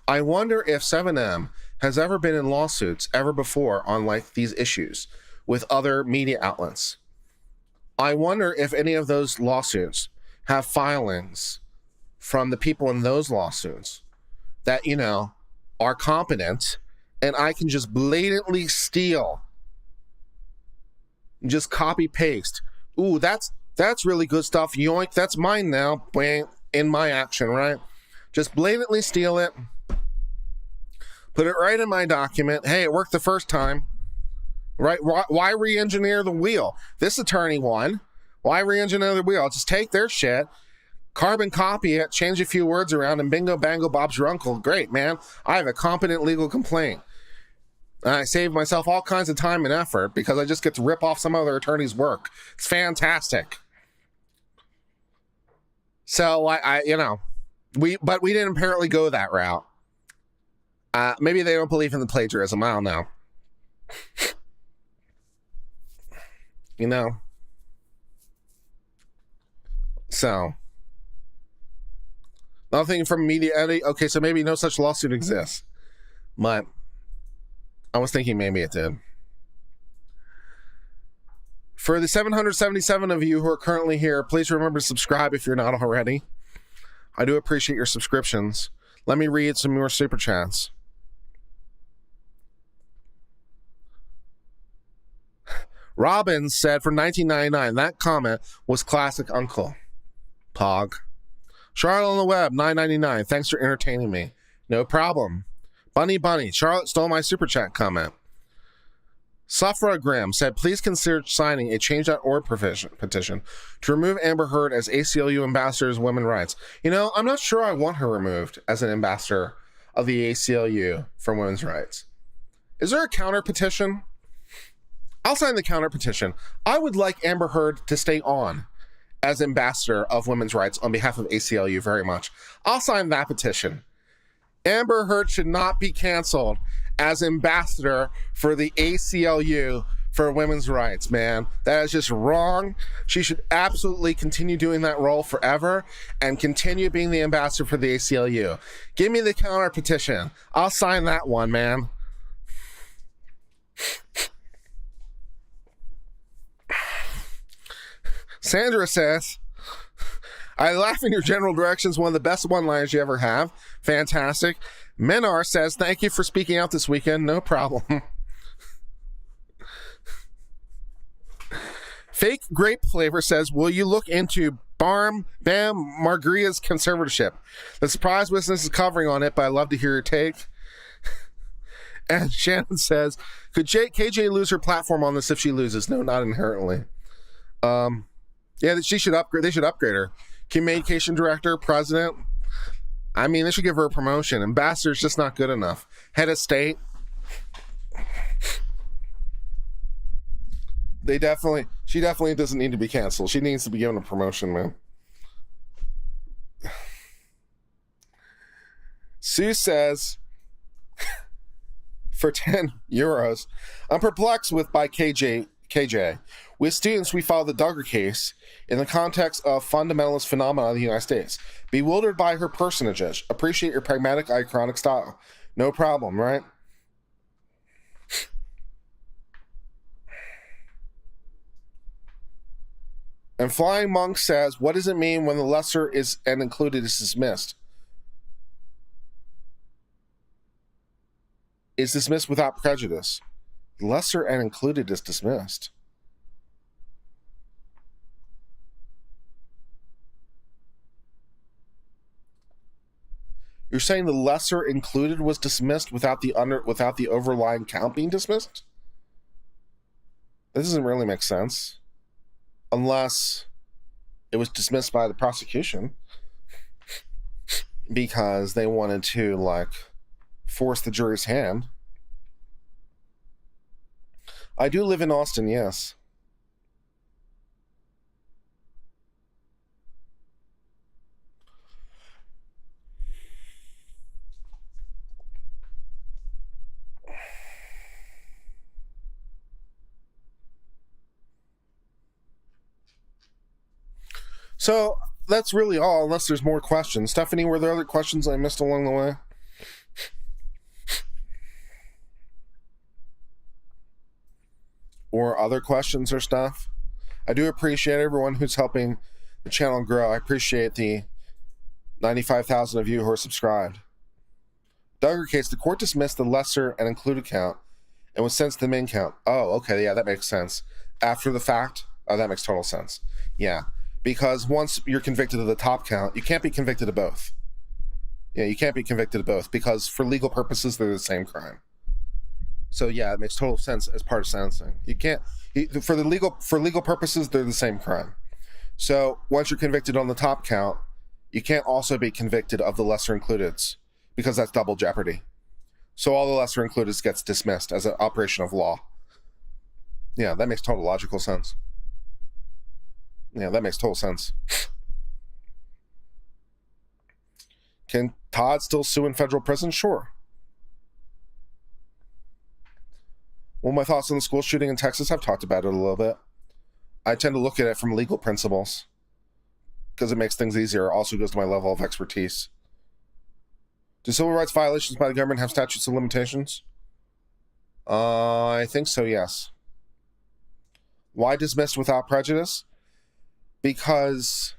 [SPEAKER 1] I wonder if 7M has ever been in lawsuits ever before on like these issues with other media outlets. I wonder if any of those lawsuits have filings from the people in those lawsuits that, you know, are competent, and I can just blatantly steal, just copy paste. Ooh, that's really good stuff. Yoink, that's mine now. In my action, right? Just blatantly steal it. Put it right in my document. Hey, it worked the first time. Right? Why re-engineer the wheel? This attorney won. Why re-engineer the wheel? I'll just take their shit, carbon copy it, change a few words around, and bingo, bango, Bob's your uncle. Great, man. I have a competent legal complaint. And I save myself all kinds of time and effort because I just get to rip off some other attorney's work. It's fantastic. So we didn't apparently go that route. Maybe they don't believe in the plagiarism. I don't know. You know. So, nothing from media edit. Okay, so maybe no such lawsuit exists. But I was thinking maybe it did. For the 777 of you who are currently here, please remember to subscribe if you're not already. I do appreciate your subscriptions. Let me read some more super chats. Robin said for 1999, that comment was classic uncle. Pog. Charlotte on the web, $9.99. Thanks for entertaining me. No problem. Bunny. Charlotte stole my super chat comment. Suffragram said, please consider signing a change.org petition to remove Amber Heard as ACLU ambassador of women's rights. You know, I'm not sure I want her removed as an ambassador of the ACLU for women's rights. Is there a counter petition? I'll sign the counter petition. I would like Amber Heard to stay on as ambassador of women's rights on behalf of ACLU very much. I'll sign that petition. Amber Heard should not be canceled as ambassador for the ACLU for women's rights, man. That is just wrong. She should absolutely continue doing that role forever and continue being the ambassador for the ACLU. Give me the counter petition. I'll sign that one, man. Sandra says, I laugh in your general directions, one of the best one-liners you ever have. Fantastic. Minar says, thank you for speaking out this weekend. No problem. Fake Grape Flavor says, will you look into Bam Margaria's conservatorship? The surprise business is covering on it, but I'd love to hear your take. And Shannon says, could KJ lose her platform on this if she loses? No, not inherently. Yeah, she should upgrade. They should upgrade her. Communication director, president. I mean, they should give her a promotion. Ambassador's just not good enough. Head of state. She definitely doesn't need to be canceled. She needs to be given a promotion, man. Sue says, for 10 euros, I'm perplexed by KJ. With students, we follow the Duggar case in the context of fundamentalist phenomena in the United States. Bewildered by her personages. Appreciate your pragmatic, iconic style. No problem, right? And Flying Monk says, what does it mean when the lesser is and included is dismissed? Is dismissed without prejudice. Lesser and included is dismissed. You're saying the lesser included was dismissed without the overlying count being dismissed? That doesn't really make sense. Unless it was dismissed by the prosecution because they wanted to, force the jury's hand. I do live in Austin, yes. So that's really all, unless there's more questions. Stephanie, were there other questions I missed along the way? Or other questions or stuff? I do appreciate everyone who's helping the channel grow. I appreciate the 95,000 of you who are subscribed. Duggar case, the court dismissed the lesser and included count and was sentenced to the main count. Oh, okay, yeah, that makes sense. After the fact? Oh, that makes total sense. Yeah, because once you're convicted of the top count, you can't be convicted of both. Yeah, you can't be convicted of both because for legal purposes, they're the same crime. So yeah, it makes total sense as part of sentencing. You can't, for legal purposes, they're the same crime. So once you're convicted on the top count, you can't also be convicted of the lesser includeds because that's double jeopardy. So all the lesser includeds gets dismissed as an operation of law. Yeah, that makes total logical sense. Yeah, that makes total sense. Can Todd still sue in federal prison? Sure. Well, my thoughts on the school shooting in Texas, I've talked about it a little bit. I tend to look at it from legal principles because it makes things easier. It also goes to my level of expertise. Do civil rights violations by the government have statutes of limitations? I think so, yes. Why dismissed without prejudice? Because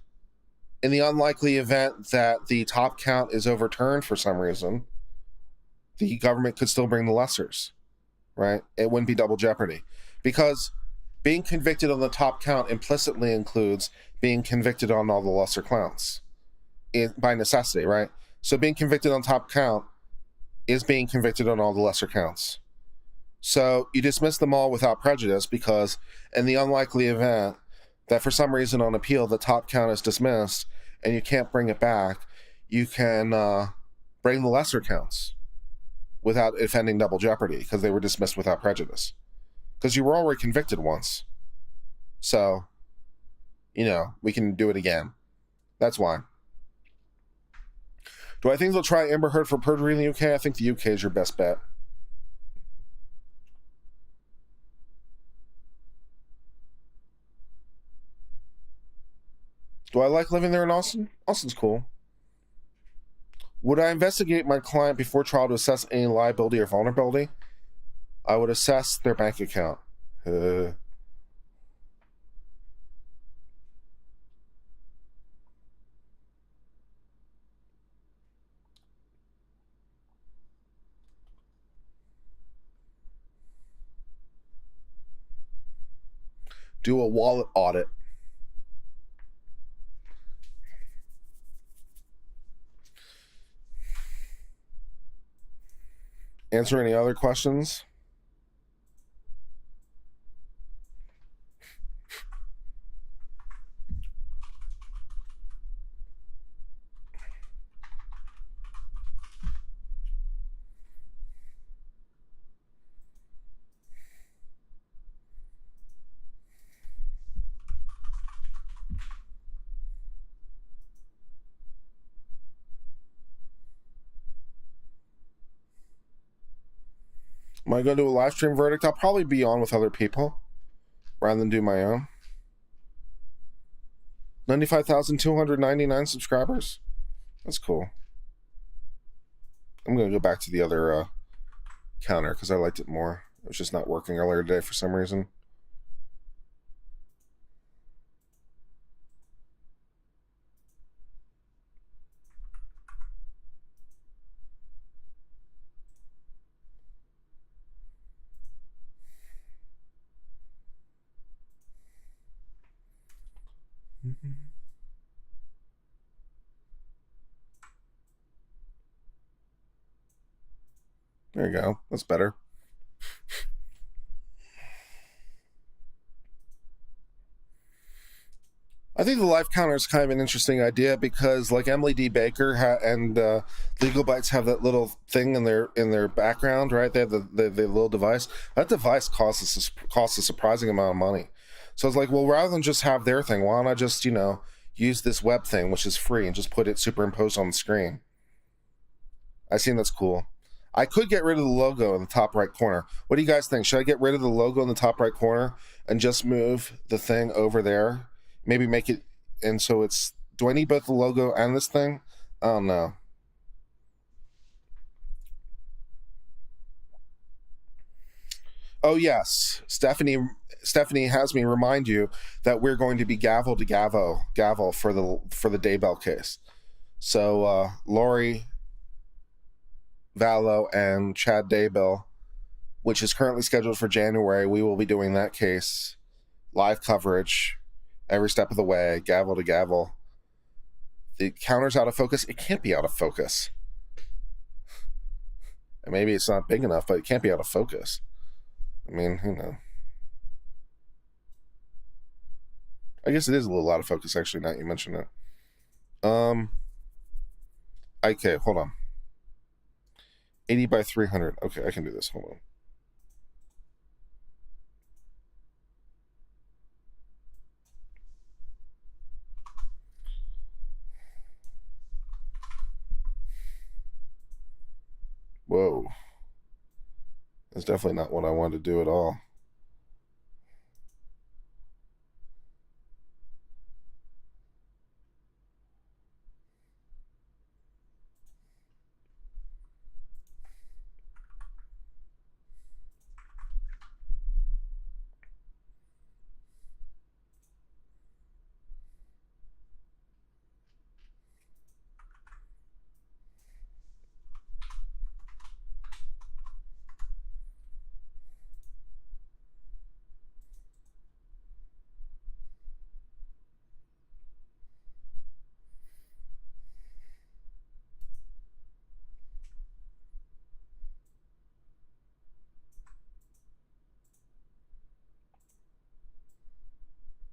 [SPEAKER 1] in the unlikely event that the top count is overturned for some reason, the government could still bring the lessers. Right? It wouldn't be double jeopardy because being convicted on the top count implicitly includes being convicted on all the lesser counts by necessity, right? So being convicted on top count is being convicted on all the lesser counts. So you dismiss them all without prejudice because in the unlikely event that for some reason on appeal the top count is dismissed and you can't bring it back, you can bring the lesser counts without offending double jeopardy because they were dismissed without prejudice. Because you were already convicted once. So, we can do it again. That's why. Do I think they'll try Amber Heard for perjury in the UK? I think the UK is your best bet. Do I like living there in Austin? Austin's cool. Would I investigate my client before trial to assess any liability or vulnerability? I would assess their bank account. Do a wallet audit. Answer any other questions? Am I going to do a live stream verdict? I'll probably be on with other people rather than do my own. 95,299 subscribers. That's cool. I'm going to go back to the other counter because I liked it more. It was just not working earlier today for some reason. There you go. That's better. I think the live counter is kind of an interesting idea because, like, Emily D. Baker and Legal Bites have that little thing in their background, right? They have the little device. That device costs a surprising amount of money. So it's like, well, rather than just have their thing, why don't I just, use this web thing, which is free, and just put it superimposed on the screen? I think that's cool. I could get rid of the logo in the top right corner. What do you guys think? Should I get rid of the logo in the top right corner and just move the thing over there? Maybe make it, and so it's, do I need both the logo and this thing? I don't know. Oh yes, Stephanie has me remind you that we're going to be gavel to gavel for the Daybell case. So Lori Vallow and Chad Daybell, which is currently scheduled for January, we will be doing that case, live coverage, every step of the way, gavel to gavel. The counter's out of focus. It can't be out of focus. And maybe it's not big enough, but it can't be out of focus. I mean, I guess it is a little out of focus, actually, now you mention it. Okay, hold on. 80 by 300. Okay, I can do this. Hold on. Whoa. That's definitely not what I wanted to do at all.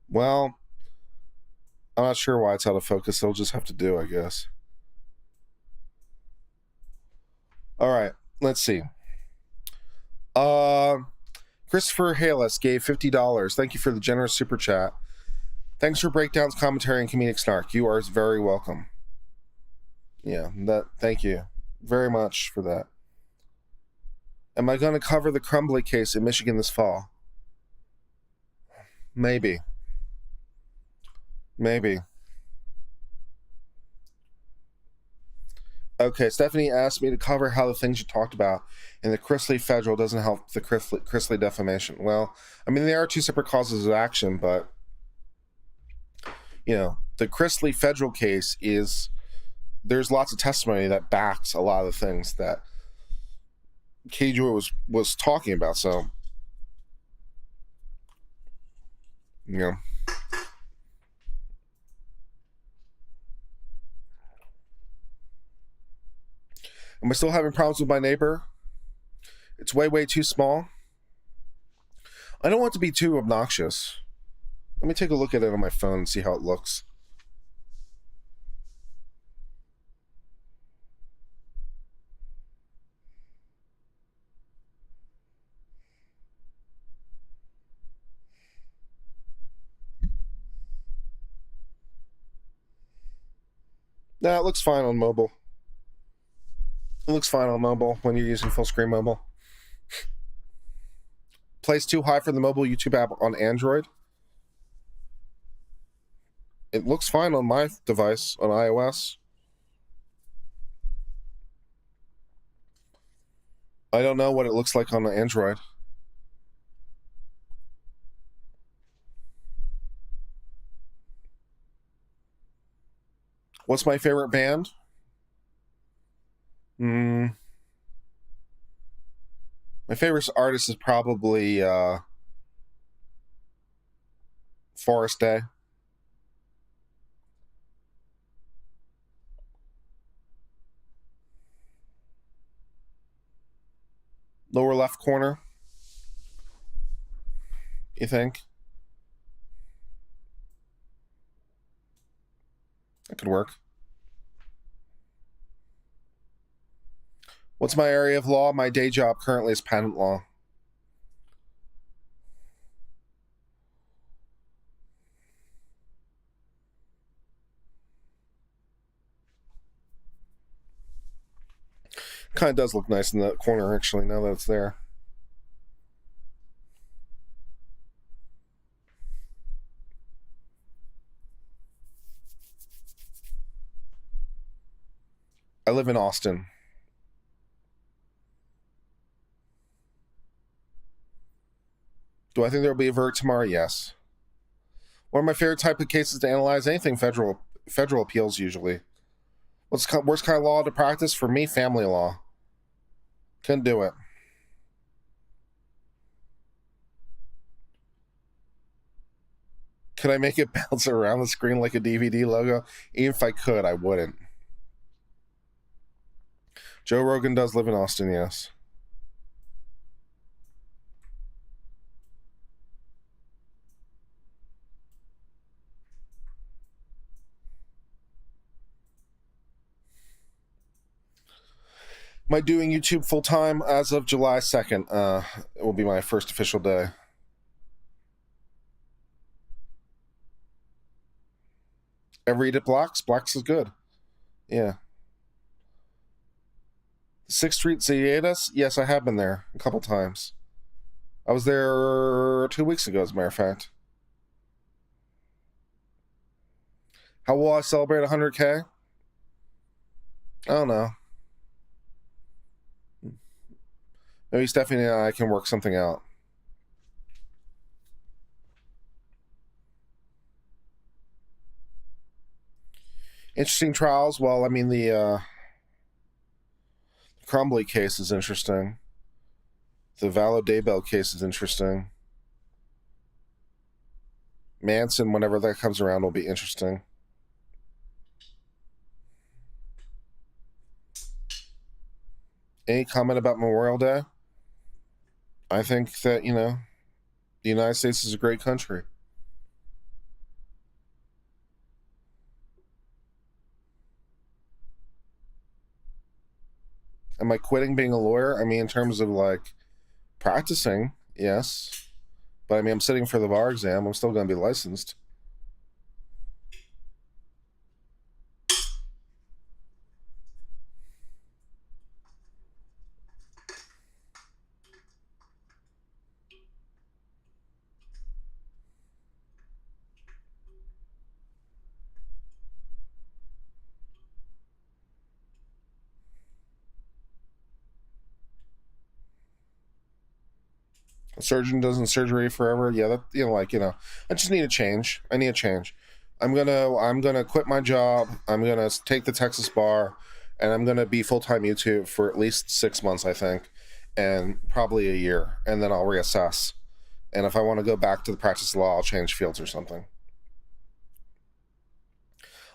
[SPEAKER 1] Well, I'm not sure why it's out of focus. They'll just have to do, I guess. All right, let's see. Christopher Halis gave $50. Thank you for the generous super chat. Thanks for breakdowns, commentary, and comedic snark. You are very welcome. Yeah, thank you very much for that. Am I going to cover the Crumbly case in Michigan this fall? Maybe. Okay, Stephanie asked me to cover how the things you talked about in the Chrisley Federal doesn't help the Chrisley defamation. Well, I mean, there are two separate causes of action, but, the Chrisley Federal case there's lots of testimony that backs a lot of the things that Katie Joy was talking about, so, Am I still having problems with my neighbor? It's way, way too small. I don't want it to be too obnoxious. Let me take a look at it on my phone and see how it looks. Nah, it looks fine on mobile. It looks fine on mobile when you're using full screen mobile. Plays too high for the mobile YouTube app on Android. It looks fine on my device on iOS. I don't know what it looks like on Android. What's my favorite band? My favorite artist is probably Forest Day. Lower left corner. You think? That could work. What's my area of law? My day job currently is patent law. Kind of does look nice in the corner, actually, now that it's there. I live in Austin. Do I think there will be a verdict tomorrow? Yes. One of my favorite type of cases to analyze, anything federal appeals usually. What's worst kind of law to practice? For me, family law. Couldn't do it. Could I make it bounce around the screen like a DVD logo? Even if I could, I wouldn't. Joe Rogan does live in Austin, yes. Am I doing YouTube full time as of July 2nd? It will be my first official day. Ever eat at Black's? Black's is good. Yeah. 6th Street Ziedas? Yes, I have been there a couple times. I was there 2 weeks ago, as a matter of fact. How will I celebrate 100K? I don't know. Maybe Stephanie and I can work something out. Interesting trials. Well, I mean, the Crumbly case is interesting. The Vallow Daybell case is interesting. Manson, whenever that comes around, will be interesting. Any comment about Memorial Day? I think that, the United States is a great country. Am I quitting being a lawyer? I mean, in terms of practicing, yes. But I mean, I'm sitting for the bar exam. I'm still going to be licensed. A surgeon does in surgery forever. Yeah, that, I just need a change. I need a change. I'm gonna quit my job. I'm gonna take the Texas bar, and I'm gonna be full-time YouTube for at least 6 months, I think, and probably a year, and then I'll reassess. And if I want to go back to the practice of law, I'll change fields or something.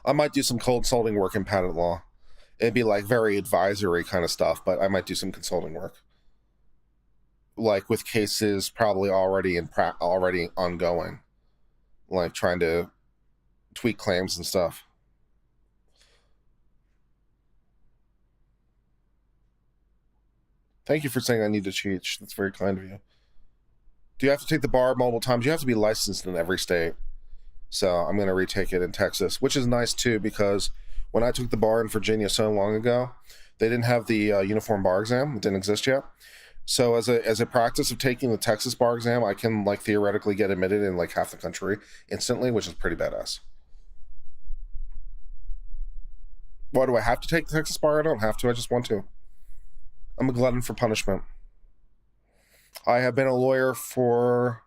[SPEAKER 1] I might do some consulting work in patent law. It'd be like very advisory kind of stuff, but I might do some consulting work, like with cases probably already ongoing, like trying to tweak claims and stuff. Thank you for saying I need to cheat. That's very kind of you. Do you have to take the bar multiple times? You have to be licensed in every state. So I'm going to retake it in Texas, which is nice too, because when I took the bar in Virginia so long ago, they didn't have the uniform bar exam. It didn't exist yet. So as a practice of taking the Texas bar exam, I can like theoretically get admitted in like half the country instantly, which is pretty badass. Why do I have to take the Texas bar? I don't have to. I just want to. I'm a glutton for punishment. I have been a lawyer for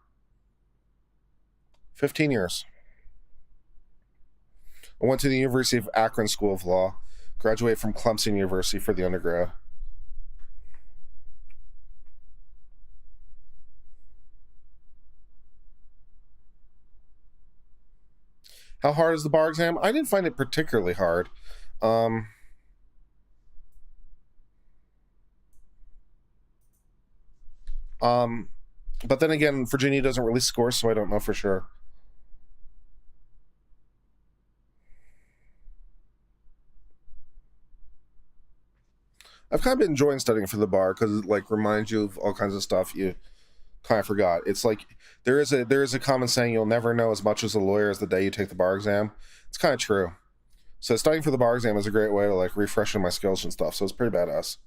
[SPEAKER 1] 15 years. I went to the University of Akron School of Law, graduated from Clemson University for the undergrad. How hard is the bar exam? I didn't find it particularly hard. But then again, Virginia doesn't release scores, so I don't know for sure. I've kind of been enjoying studying for the bar because it like reminds you of all kinds of stuff you kind of forgot. It's like there is a common saying, you'll never know as much as a lawyer as the day you take the bar exam. It's kind of true. So studying for the bar exam is a great way to like refresh my skills and stuff. So it's pretty badass.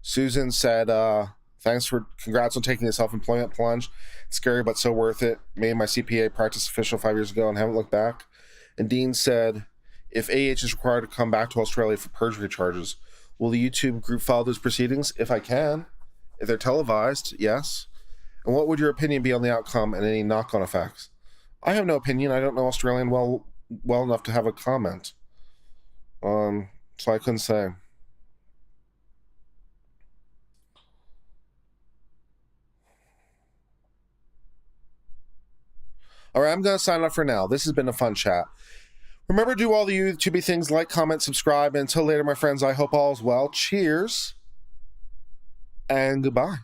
[SPEAKER 1] Susan said, congrats on taking the self-employment plunge. It's scary, but so worth it. Made my CPA practice official 5 years ago and haven't looked back. And Dean said, if AH is required to come back to Australia for perjury charges, will the YouTube group follow those proceedings? If I can. If they're televised, yes. And what would your opinion be on the outcome and any knock-on effects? I have no opinion. I don't know Australian well enough to have a comment. So I couldn't say. All right, I'm going to sign off for now. This has been a fun chat. Remember to do all the YouTubey things, like, comment, subscribe, and until later, my friends, I hope all is well. Cheers, and goodbye.